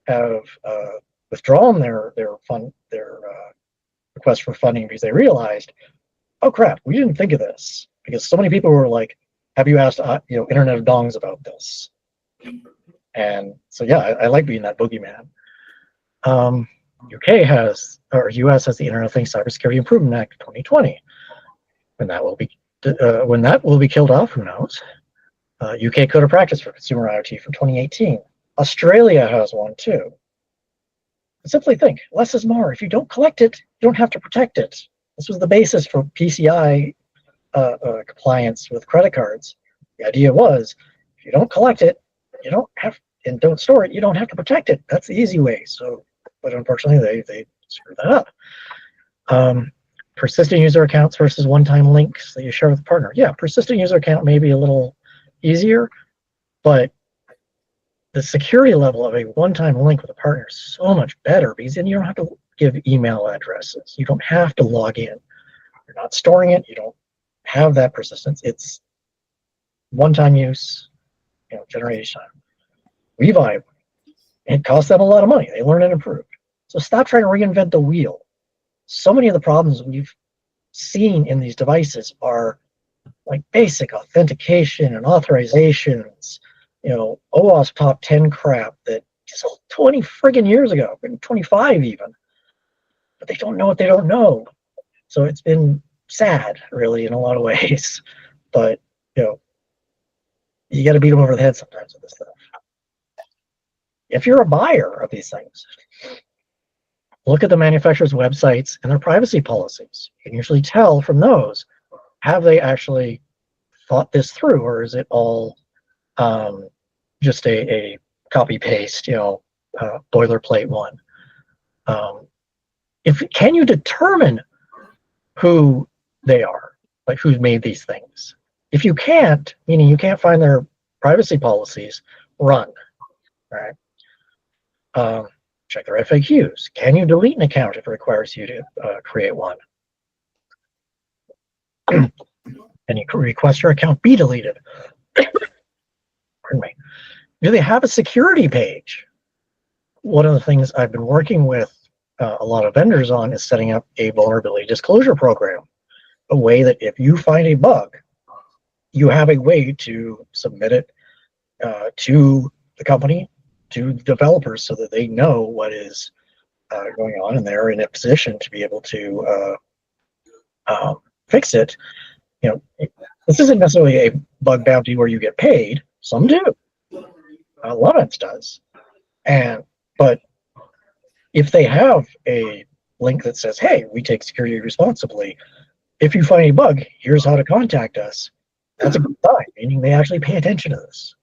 have withdrawn their request for funding because they realized, oh crap, we didn't think of this, because so many people were like, have you asked Internet of Dongs about this? And so yeah, I like being that boogeyman. US has the Internet of Things Cybersecurity Improvement Act of 2020. When that will be killed off, who knows? UK Code of Practice for Consumer IoT from 2018. Australia has one too. Simply think, less is more. If you don't collect it, you don't have to protect it. This was the basis for PCI compliance with credit cards. The idea was, if you don't collect it, you don't have, and don't store it, you don't have to protect it. That's the easy way. So but unfortunately they screw that up. Persistent user accounts versus one-time links that you share with a partner. Yeah, persistent user account may be a little easier, but the security level of a one-time link with a partner is so much better because then you don't have to give email addresses. You don't have to log in. You're not storing it. You don't have that persistence. It's one-time use, generate each time. Revive. It costs them a lot of money. They learn and improve. So stop trying to reinvent the wheel. So many of the problems we've seen in these devices are like basic authentication and authorizations, OWASP top 10 crap that just 20 friggin' years ago, 25 even. But they don't know what they don't know. So it's been sad, really, in a lot of ways. But, you got to beat them over the head sometimes with this stuff. If you're a buyer of these things, look at the manufacturer's websites and their privacy policies. You can usually tell from those, have they actually thought this through, or is it all just a copy-paste, boilerplate one? Can you determine who they are, like who's made these things? If you can't, meaning you can't find their privacy policies, run, right? Check their FAQs. Can you delete an account if it requires you to create one? And you can request your account be deleted. Pardon me. Do they have a security page? One of the things I've been working with a lot of vendors on is setting up a vulnerability disclosure program, a way that if you find a bug, you have a way to submit it to the company, to developers, so that they know what is going on and they're in a position to be able to fix it. This isn't necessarily a bug bounty where you get paid. Some do. Lovence does. But if they have a link that says, hey, we take security responsibly, if you find a bug, here's how to contact us, that's a good sign, meaning they actually pay attention to this.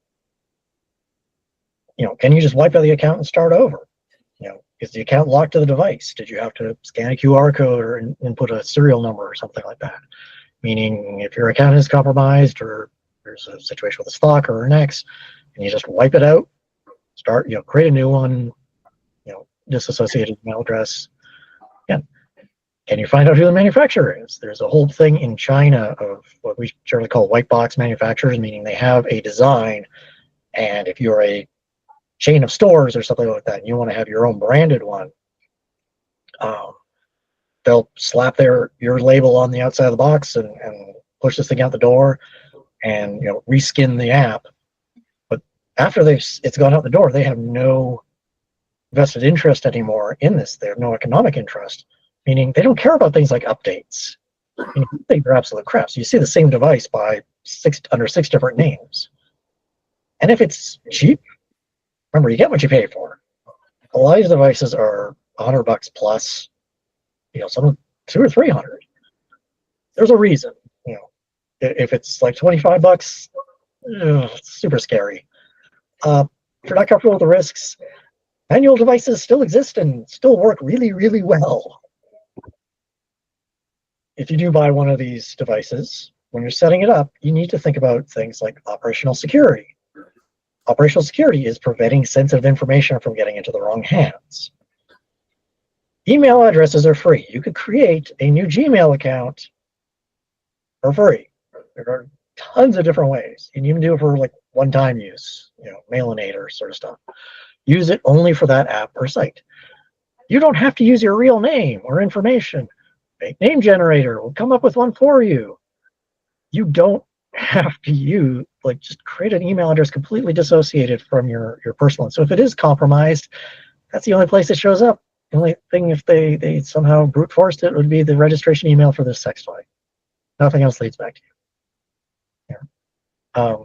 Can you just wipe out the account and start over? Is the account locked to the device? Did you have to scan a QR code or input a serial number or something like that? Meaning if your account is compromised or there's a situation with a stalker or an ex, and you just wipe it out, start, create a new one, disassociated email address. Again, can you find out who the manufacturer is? There's a whole thing in China of what we generally call white box manufacturers, meaning they have a design, and if you're a chain of stores or something like that, and you want to have your own branded one, they'll slap your label on the outside of the box and push this thing out the door and reskin the app. But after it's gone out the door, they have no vested interest anymore in this. They have no economic interest, meaning they don't care about things like updates. They're absolute crap. So you see the same device under 6 different names. And if it's cheap, remember, you get what you pay for. A lot of these devices are $100 plus, some $200 or $300. There's a reason. If it's like $25, it's super scary. If you're not comfortable with the risks, manual devices still exist and still work really, really well. If you do buy one of these devices, when you're setting it up, you need to think about things like operational security. Operational security is preventing sensitive information from getting into the wrong hands. Email addresses are free. You could create a new Gmail account for free. There are tons of different ways. You can even do it for like one-time use, mailinator sort of stuff. Use it only for that app or site. You don't have to use your real name or information. Fake name generator will come up with one for you. You don't have to just create an email address completely dissociated from your personal one. So if it is compromised, that's the only place it shows up. The only thing, if they somehow brute forced it, would be the registration email for this sex toy. Nothing else leads back to you. Yeah.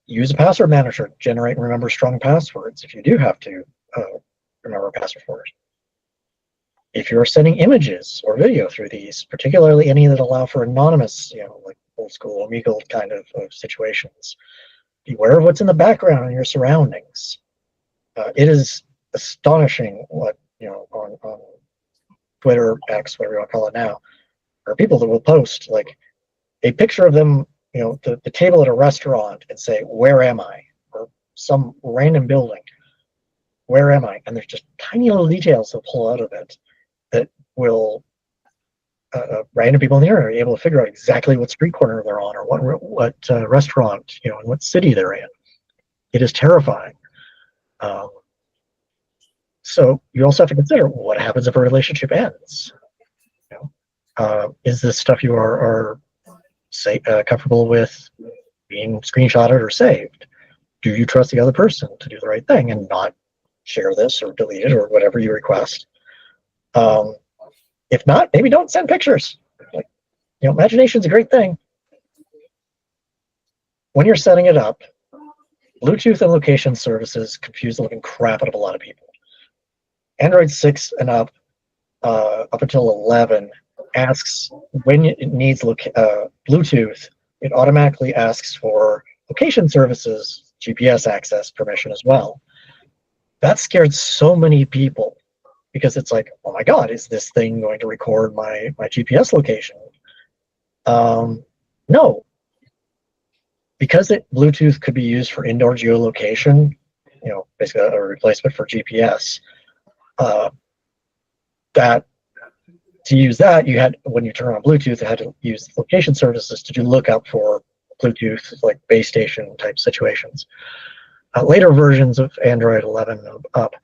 Use a password manager to generate and remember strong passwords if you do have to remember a password for it. If you're sending images or video through these, particularly any that allow for anonymous, like old school Omegle kind of situations, beware of what's in the background and your surroundings. It is astonishing what on Twitter, X, whatever you want to call it now, are people that will post like a picture of them, the table at a restaurant and say, "Where am I?" or some random building, "Where am I?" And there's just tiny little details they'll pull out of it that will random people in the area are able to figure out exactly what street corner they're on or what restaurant, and what city they're in. It is terrifying. So you also have to consider what happens if a relationship ends. Is this stuff you are comfortable with being screenshotted or saved? Do you trust the other person to do the right thing and not share this or delete it or whatever you request? If not, maybe don't send pictures. Imagination's a great thing. When you're setting it up, Bluetooth and location services confuse the living crap out of a lot of people. Android 6 and up until 11, asks when it needs Bluetooth, it automatically asks for location services, GPS access permission as well. That scared so many people because it's like, oh my God, is this thing going to record my GPS location? No. Because Bluetooth could be used for indoor geolocation, basically a replacement for GPS, that to use that, you had, when you turn on Bluetooth, you had to use location services to do lookup for Bluetooth, like base station type situations. Later versions of Android 11 and up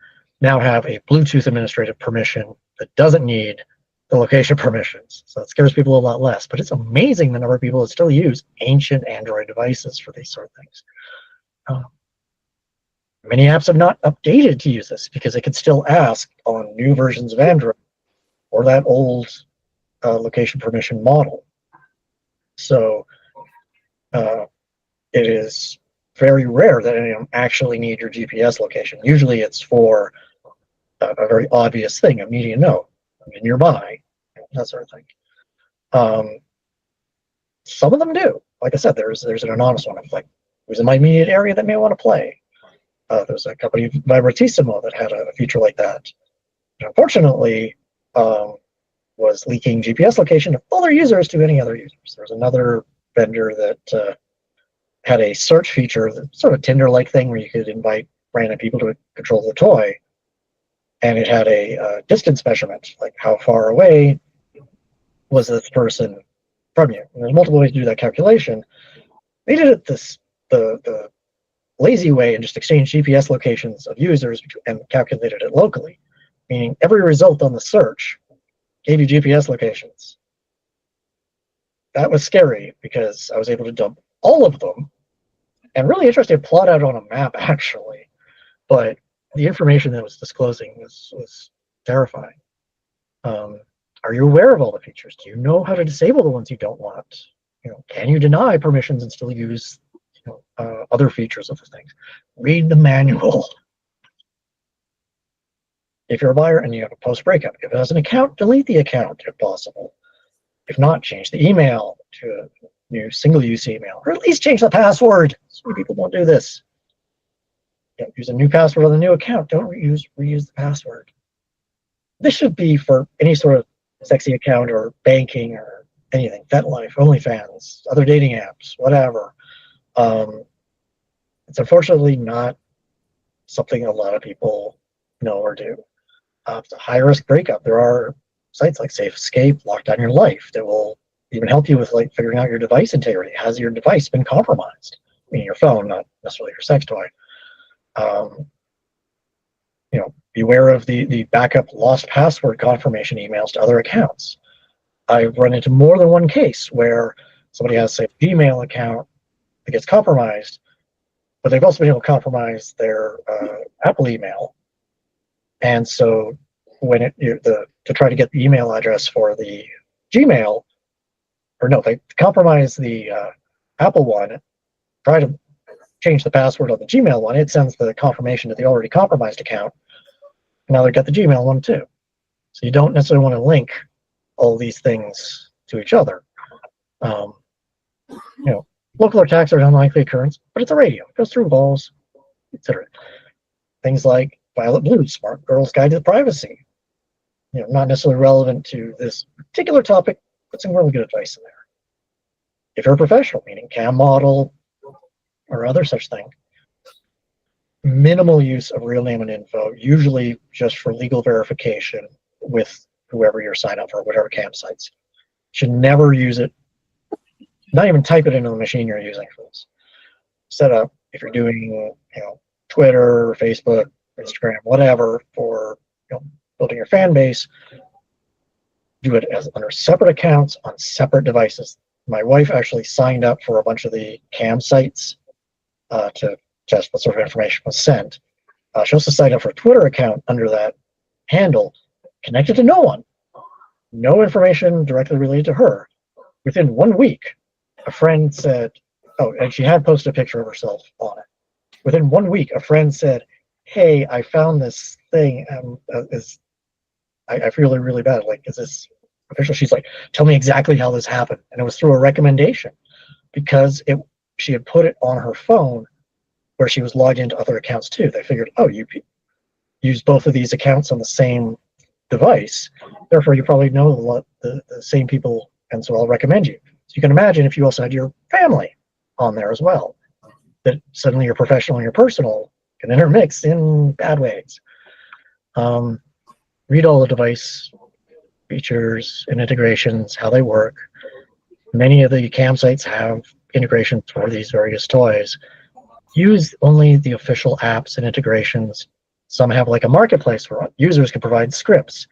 now have a Bluetooth administrative permission that doesn't need the location permissions. So it scares people a lot less, but it's amazing the number of people that still use ancient Android devices for these sort of things. Many apps have not updated to use this because they can still ask on new versions of Android or that old location permission model. So it is very rare that any of them actually need your GPS location. Usually it's for a very obvious thing, immediate no, I'm nearby, that sort of thing. Some of them do. Like I said, there's an anonymous one of like, who's in my immediate area that may want to play. There's a company, Vibratissimo, that had a feature like that. And unfortunately, was leaking GPS location of other users to any other users. There's another vendor that had a search feature, sort of Tinder-like thing, where you could invite random people to control the toy, and it had a distance measurement, like how far away was this person from you. And there's multiple ways to do that calculation. They did it the lazy way and just exchanged GPS locations of users and calculated it locally, meaning every result on the search gave you GPS locations. That was scary because I was able to dump all of them and really interesting to plot out on a map, actually. But the information that was disclosing was terrifying. Are you aware of all the features? Do you know how to disable the ones you don't want? Can you deny permissions and still use other features of the things? Read the manual. If you're a buyer and you have a post-breakup, if it has an account, delete the account if possible. If not, change the email to a new single-use email, or at least change the password. So many people don't do this. Use a new password on the new account. Don't reuse the password. This should be for any sort of sexy account or banking or anything. FetLife, OnlyFans, other dating apps, whatever. It's unfortunately not something a lot of people know or do. It's a high-risk breakup. There are sites like Safe Escape, Lock Down Your Life, that will even help you with like figuring out your device integrity. Has your device been compromised? Meaning your phone, not necessarily your sex toy. Beware of the backup lost password confirmation emails to other accounts. I've run into more than one case where somebody has, say, a Gmail account that gets compromised, but they've also been able to compromise their Apple email. And so when to try to get the email address for the Gmail, or no, they compromise the Apple one, try to change the password on the Gmail one, it sends the confirmation to the already compromised account. Now they've got the Gmail one too. So you don't necessarily want to link all these things to each other. Local attacks are an unlikely occurrence, but it's a radio. It goes through walls, etc. Things like Violet Blue, Smart Girl's Guide to Privacy. Not necessarily relevant to this particular topic, but some really good advice in there. If you're a professional, meaning cam model or other such thing, minimal use of real name and info, usually just for legal verification with whoever you're signed up for, whatever campsites. Should never use it, not even type it into the machine you're using for this. Set up, if you're doing, Twitter, Facebook, Instagram, whatever, for building your fan base, do it as under separate accounts on separate devices. My wife actually signed up for a bunch of the cam sites to test what sort of information was sent. She also signed up for a Twitter account under that handle, connected to no one. No information directly related to her. Within 1 week, a friend said, and she had posted a picture of herself on it. Within 1 week, a friend said, "Hey, I found this thing. I feel really bad. Like, is this official?" She's like, "Tell me exactly how this happened." And it was through a recommendation, because she had put it on her phone where she was logged into other accounts too. They figured, you use both of these accounts on the same device, therefore you probably know the same people, and so I'll recommend you. So you can imagine if you also had your family on there as well, that suddenly your professional and your personal can intermix in bad ways. Read all the device features and integrations, how they work. Many of the campsites have integrations for these various toys. Use only the official apps and integrations. Some have like a marketplace where users can provide scripts.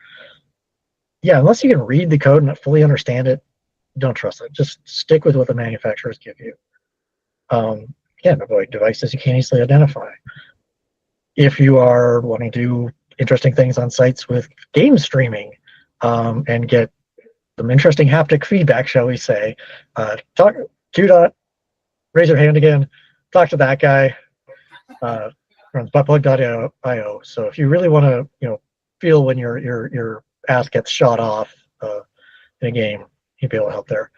Yeah, unless you can read the code and fully understand it, don't trust it. Just stick with what the manufacturers give you. Again, avoid devices you can't easily identify. If you are wanting to do interesting things on sites with game streaming and get some interesting haptic feedback, shall we say, talk to raise your hand again, talk to that guy. Runs buttplug.io. So if you really want to, feel when your ass gets shot off in a game, you'd be able to help there.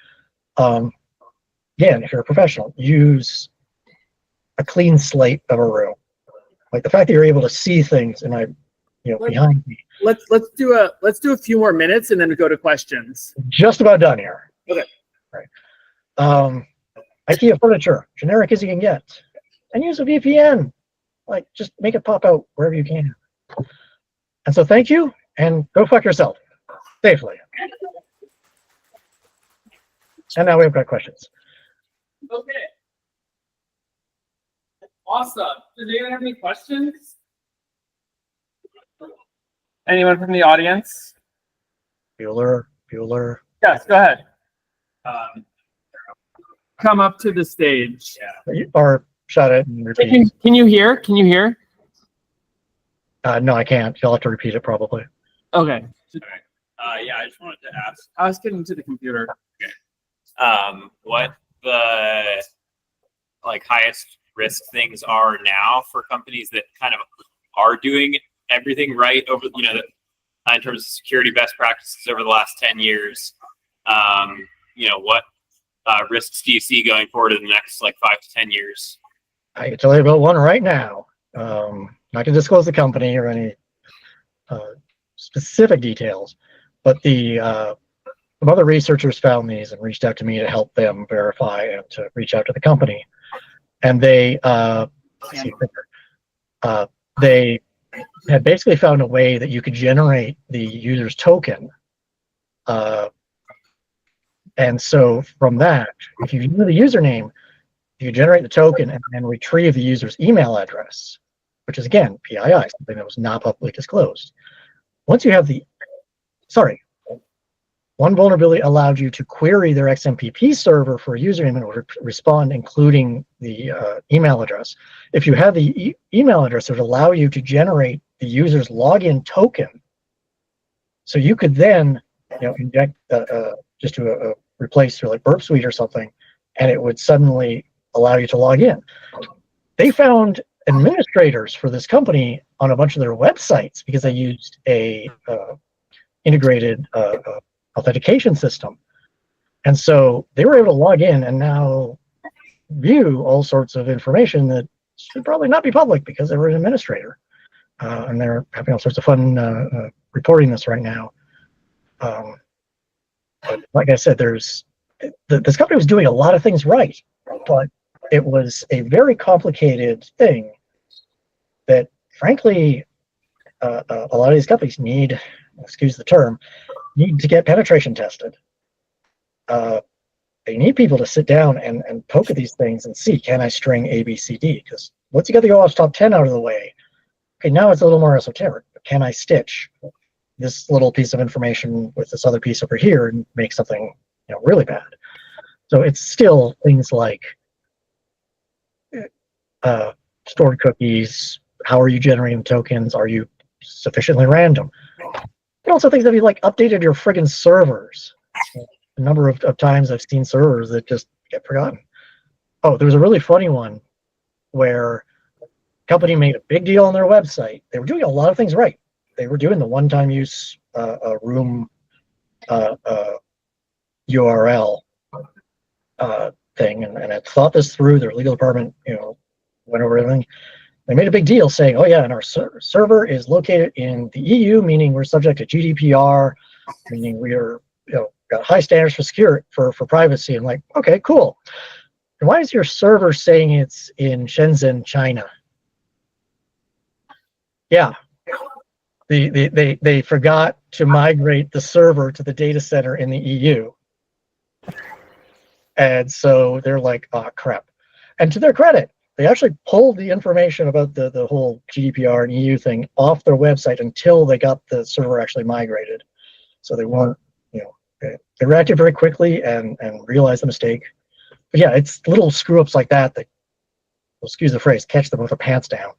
Again, if you're a professional, use a clean slate of a room. Like the fact that you're able to see things in behind me. Let's do a few more minutes and then go to questions. Just about done here. Okay. Right. IKEA furniture, generic as you can get, and use a VPN. Like, just make it pop out wherever you can. And so thank you, and go fuck yourself safely. And now we've got questions. Okay. Awesome. Does anyone have any questions? Anyone from the audience? Bueller. Yes, go ahead. Come up to the stage. Or shut it and repeat. Can you hear? Can you hear? No, I can't. You'll have to repeat it probably. Okay. Yeah, I just wanted to ask. I was getting to the computer. What the highest risk things are now for companies that kind of are doing everything right over, in terms of security best practices over the last 10 years. What risks do you see going forward in the next 5 to 10 years? I can tell you about one right now. Not going to disclose the company or any specific details, but some other researchers found these and reached out to me to help them verify and to reach out to the company. And they had basically found a way that you could generate the user's token. And so from that, if you know the username, you generate the token and then retrieve the user's email address, which is, again, PII, something that was not publicly disclosed. Once you have one vulnerability allowed you to query their XMPP server for a username and it would respond, including the email address. If you have the email address, it would allow you to generate the user's login token. So you could then, inject just to replace through Burp Suite or something, and it would suddenly allow you to log in. They found administrators for this company on a bunch of their websites because they used a integrated authentication system. And so they were able to log in and now view all sorts of information that should probably not be public because they were an administrator. and they're having all sorts of fun reporting this right now. But like I said, this company was doing a lot of things right, but it was a very complicated thing that, frankly, a lot of these companies need, excuse the term, need to get penetration tested. They need people to sit down and poke at these things and see, can I string A, B, C, D? Because once you get the OWASP top 10 out of the way, okay, now it's a little more esoteric. But can I stitch this little piece of information with this other piece over here and make something, really bad? So it's still things like stored cookies. How are you generating tokens? Are you sufficiently random? And also things that you like updated your friggin' servers. A number of times I've seen servers that just get forgotten. Oh, there was a really funny one where a company made a big deal on their website. They were doing a lot of things right. They were doing the one-time use room URL thing, and I thought this through. Their legal department, went over everything. They made a big deal saying, "Oh yeah, and our server is located in the EU, meaning we're subject to GDPR, meaning we are, got high standards for security, for privacy." I'm like, okay, cool. And why is your server saying it's in Shenzhen, China? Yeah, they forgot to migrate the server to the data center in the EU, and so they're like, oh crap. And to their credit, they actually pulled the information about the whole GDPR and EU thing off their website until they got the server actually migrated. So they weren't, they reacted very quickly and realized the mistake. But yeah, it's little screw ups like that excuse the phrase, catch them with their pants down.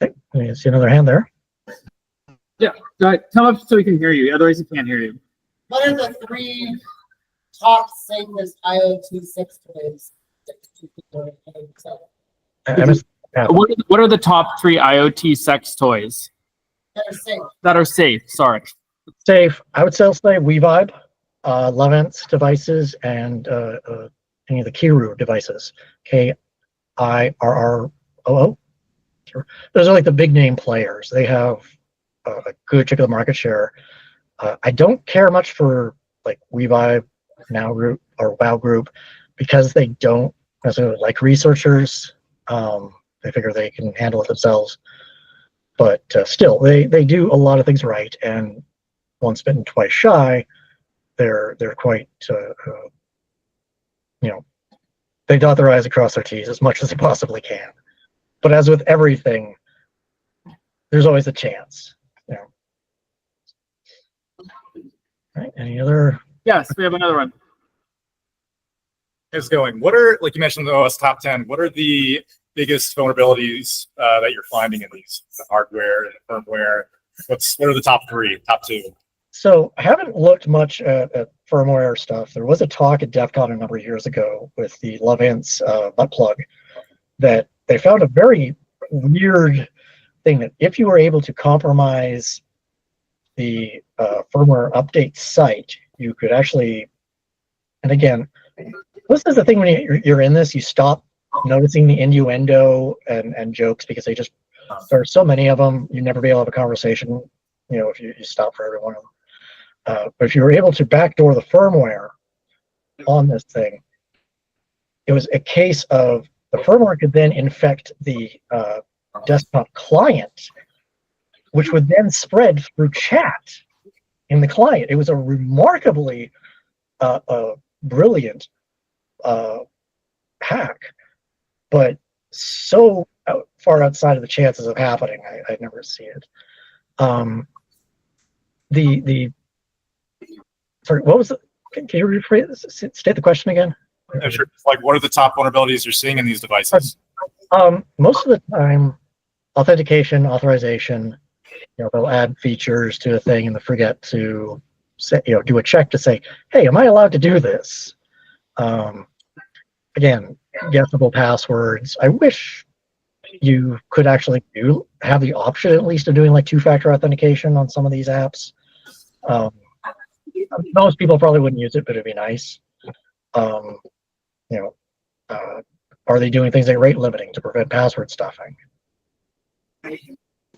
Okay, let me see another hand there. Yeah, go ahead. Come up so we can hear you. Otherwise, we can't hear you. What are the 3 top safest IoT sex toys that people are paying What are the top 3 IoT sex toys that are safe? that are safe? Sorry. Safe, I would say WeVibe, Levance devices, and any of the Kiru devices. KIRROO. Those are like the big name players. They have a good chunk of the market share. I don't care much for like WeVibe, Now Group, or Wow Group, because they don't necessarily like researchers. They figure they can handle it themselves. But still, they do a lot of things right, and once bitten, twice shy. They're quite they dot their I's across their T's as much as they possibly can. But as with everything, there's always a chance. Right? Any other? Yes, we have another one. How's it going? What are, like you mentioned, the OS top 10, what are the biggest vulnerabilities that you're finding in these, the hardware and the firmware? What are the top 3, top 2? So I haven't looked much at firmware stuff. There was a talk at DEF CON a number of years ago with the Levance butt plug that they found a very weird thing, that if you were able to compromise the firmware update site, you could actually, and again, this is the thing, when you're in this, you stop noticing the innuendo and jokes, because there are so many of them, you never be able to have a conversation, if you stop for every one of them. But if you were able to backdoor the firmware on this thing, it was a case of the firmware could then infect the desktop client, which would then spread through chat in the client. It was a remarkably brilliant hack, but so far outside of the chances of happening, I'd never see it. Sorry, what was it? Can you rephrase, state the question again? Sure. Like, what are the top vulnerabilities you're seeing in these devices? Most of the time, authentication, authorization, they'll add features to a thing and they forget to say, do a check to say, hey, am I allowed to do this? Again, guessable passwords. I wish you could actually have the option, at least, of doing like 2-factor authentication on some of these apps. Most people probably wouldn't use it, but it'd be nice. Are they doing things like rate limiting to prevent password stuffing?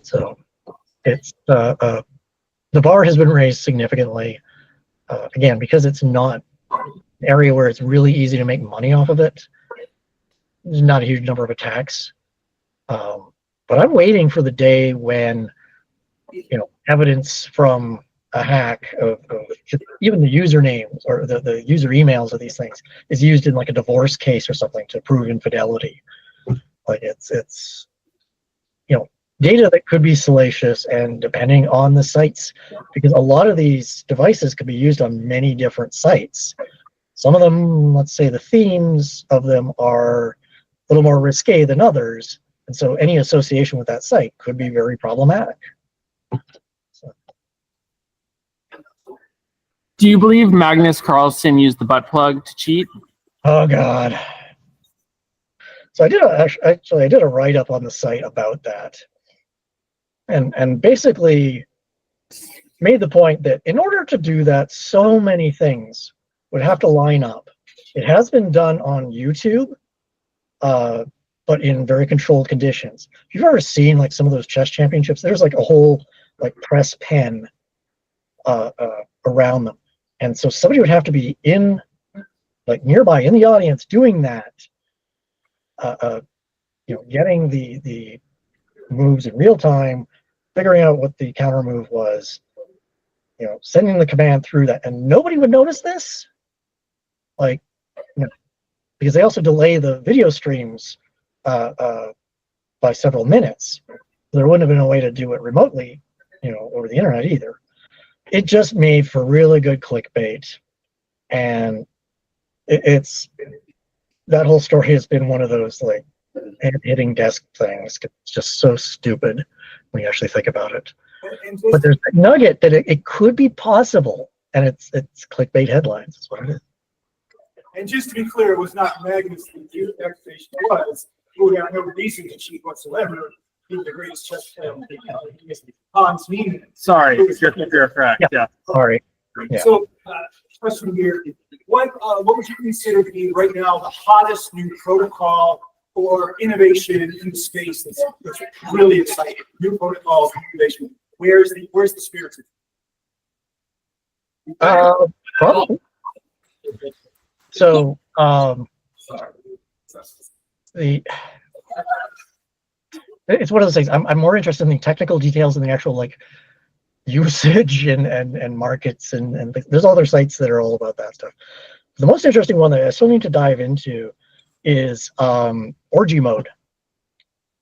So it's the bar has been raised significantly. Again, because it's not an area where it's really easy to make money off of it. There's not a huge number of attacks. But I'm waiting for the day when, evidence from a hack of even the usernames or the user emails of these things is used in like a divorce case or something to prove infidelity. Like it's data that could be salacious, and depending on the sites, because a lot of these devices could be used on many different sites. Some of them, let's say the themes of them are a little more risque than others. And so any association with that site could be very problematic. So. Do you believe Magnus Carlsen used the butt plug to cheat? Oh God. So I did a write-up on the site about that. And basically made the point that in order to do that, so many things would have to line up. It has been done on YouTube, but in very controlled conditions. If you've ever seen like some of those chess championships, there's like a whole like press pen around them. And so somebody would have to be in like nearby in the audience doing that, getting the moves in real time, figuring out what the counter move was, sending the command through that, and nobody would notice this, because they also delay the video streams by several minutes. There wouldn't have been a way to do it remotely, over the internet either. It just made for really good clickbait, and it's that whole story has been one of those like hitting desk things. It's just so stupid when you actually think about it. But there's a nugget that it could be possible, and it's clickbait headlines. That's what it is. And just to be clear, it was not Magnus that the accusation was, who had no reason to cheat whatsoever. He was the greatest chess player in the history. Hans Niemann. Sorry, if you're correct. Yeah. Sorry. Yeah. So, question here: what would you consider to be right now the hottest new protocol or innovation in the space that's really exciting? New protocols, innovation. Where's the spirit? Probably. So it's one of those things. I'm more interested in the technical details than the actual like usage and markets and there's other sites that are all about that stuff. The most interesting one that I still need to dive into is orgy mode,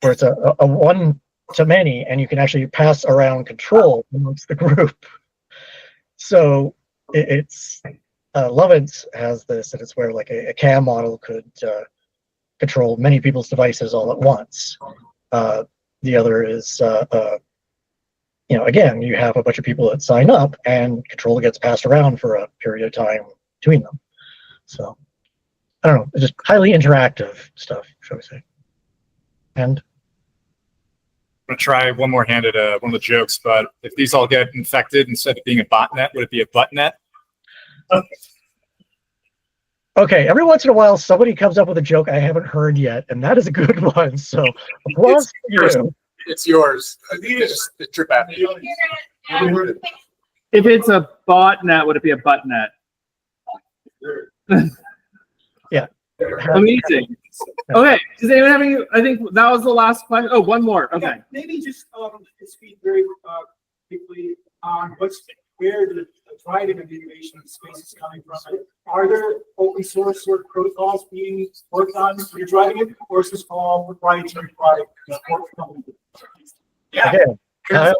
where it's a one to many, and you can actually pass around control amongst the group. So it's Lovins has this, and it's where like a cam model could control many people's devices all at once. The other is, again, you have a bunch of people that sign up, and control gets passed around for a period of time between them. So I don't know, it's just highly interactive stuff, shall we say? And I'm gonna try one more hand at one of the jokes, but if these all get infected, instead of being a botnet, would it be a buttnet? okay, every once in a while, somebody comes up with a joke I haven't heard yet, and that is a good one. So applause for you. It's yours. Just trip at me. If it's a botnet, would it be a buttnet? Yeah. Amazing. Okay. Does anyone have any? I think that was the last question. Oh, one more. Okay. Yeah, maybe just speak very quickly on where the driving of innovation space is coming from. Are there open source sort of protocols being worked on when you're driving it, or is this all proprietary product? Yeah. Again, Kyle,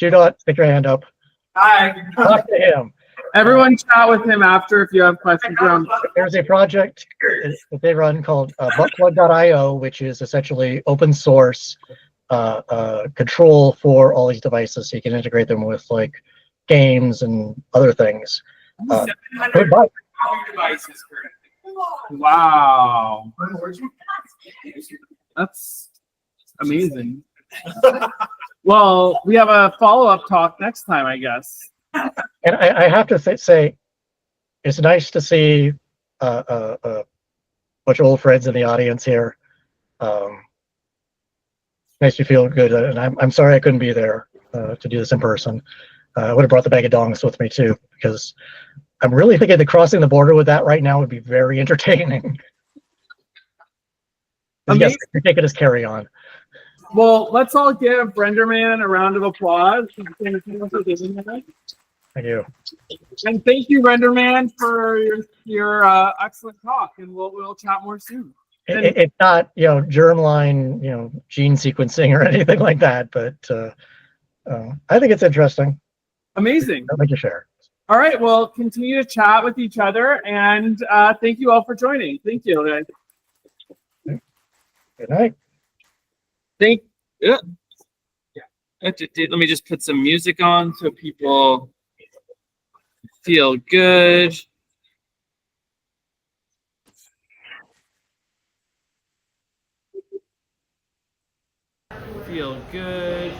Judot, stick your hand up. Hi. Talk to him. Everyone chat with him after if you have questions around. There's a project that they run called buttplug.io, which is essentially open source control for all these devices, so you can integrate them with like games and other things. 700 devices currently. Wow. That's amazing. Well, we have a follow-up talk next time, I guess. And I have to say, it's nice to see a bunch of old friends in the audience here. Makes me feel good, and I'm sorry I couldn't be there to do this in person. I would have brought the bag of dongs with me too, because I'm really thinking that crossing the border with that right now would be very entertaining. Yes, your ticket is carry on. Well, let's all give Renderman a round of applause. Thank you. And thank you, Renderman, for your excellent talk. And we'll chat more soon. It's not, germline, gene sequencing or anything like that, but I think it's interesting. Amazing. I'd like to share. All right. Well, continue to chat with each other. And thank you all for joining. Thank you, guys. Good night. Let me just put some music on so people feel good. Feel good.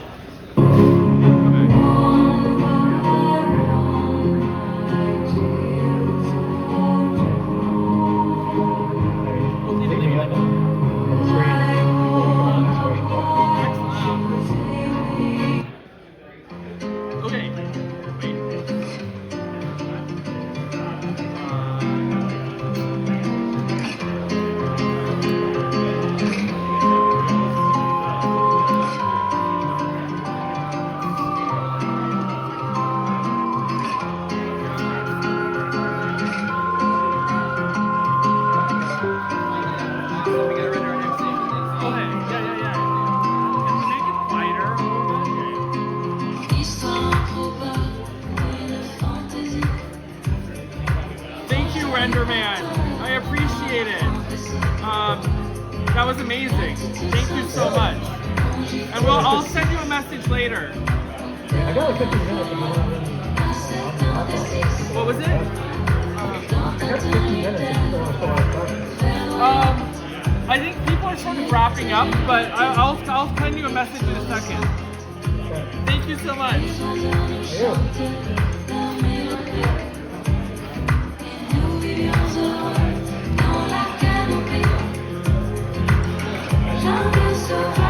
Okay. Thank you, Renderman. I appreciate it. That was amazing. Thank you so much. And I'll send you a message later. I got like 15 minutes. What was it? I got 15 minutes. I think people are sort of wrapping up, but I'll send you a message in a second. Thank you so much. Nous invite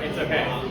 It's okay.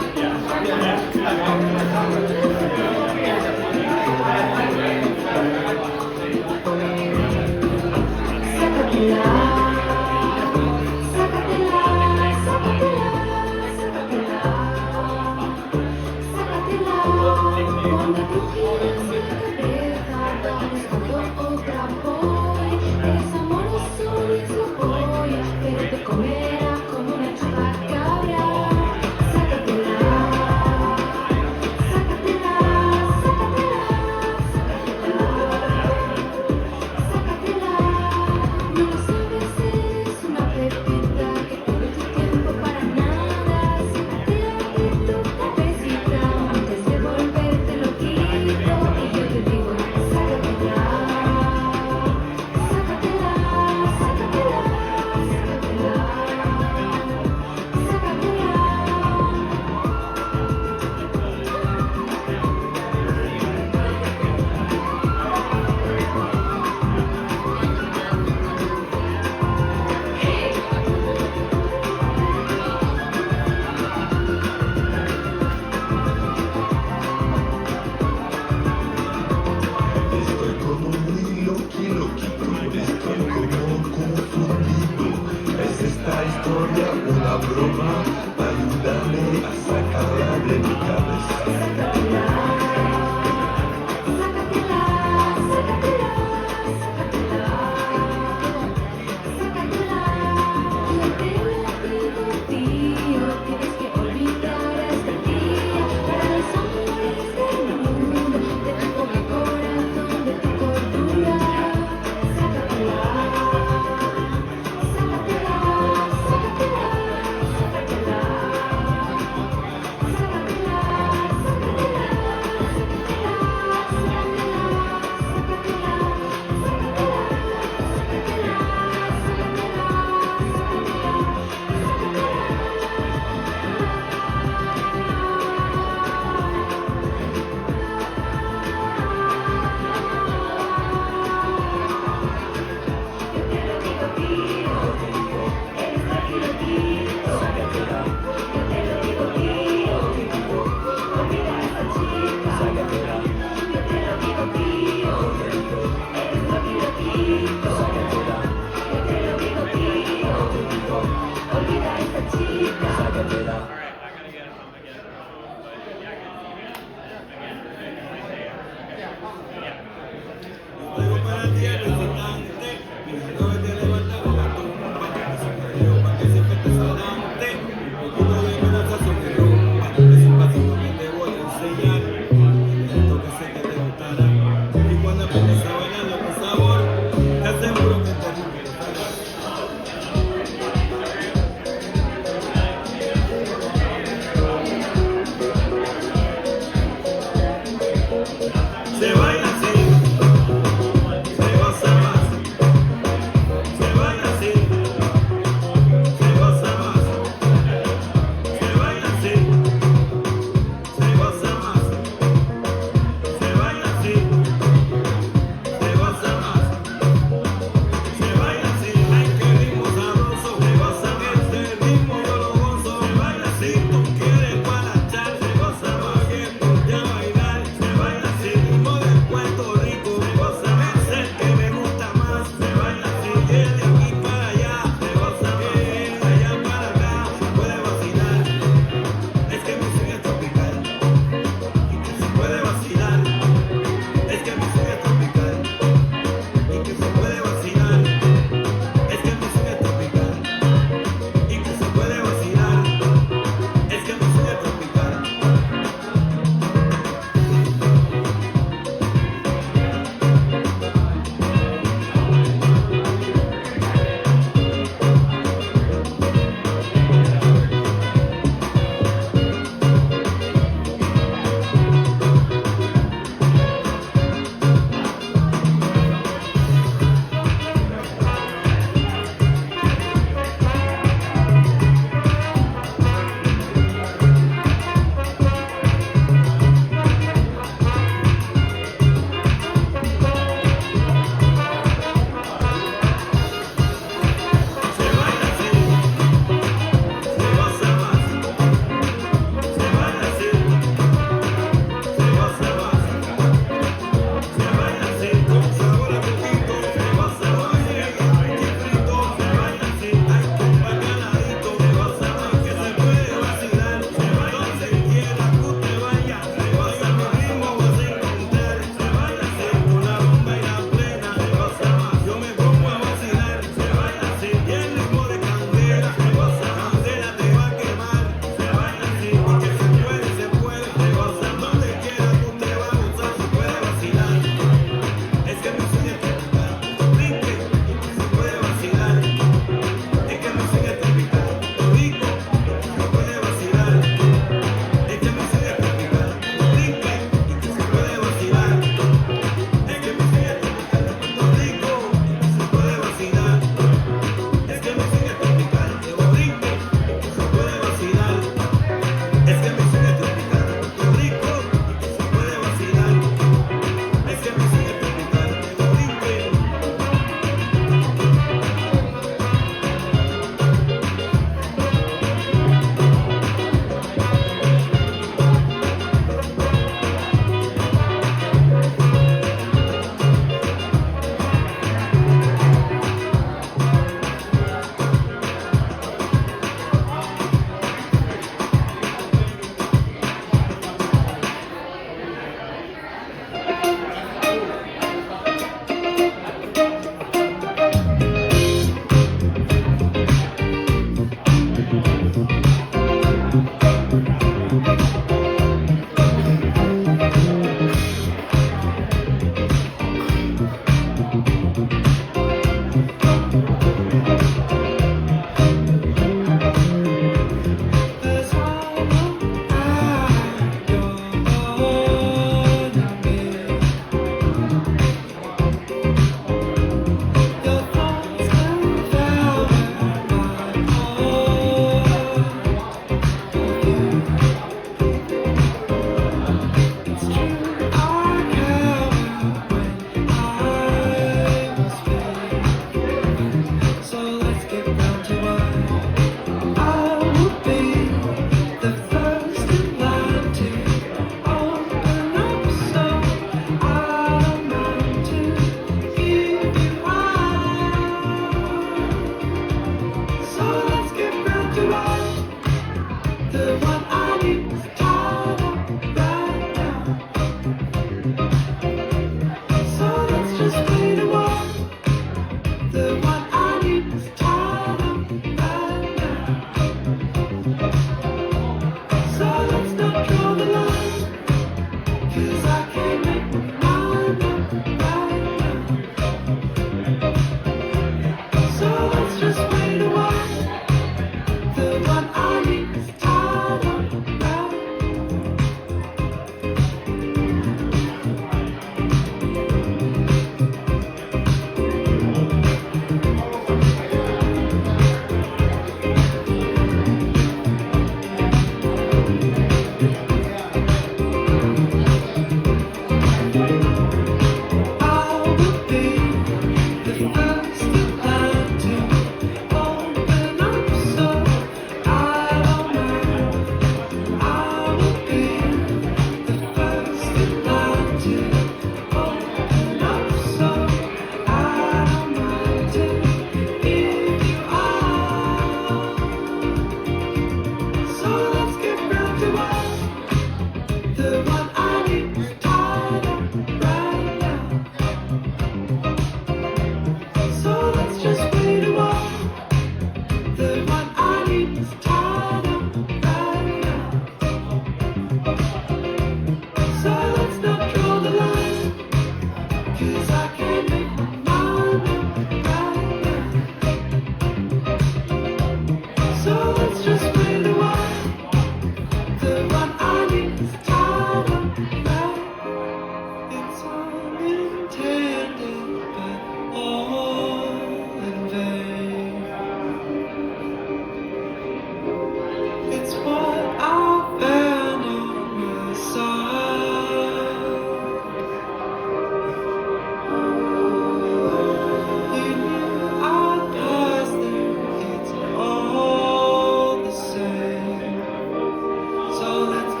So let's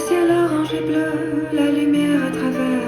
ciel orange et bleu, la lumière à travers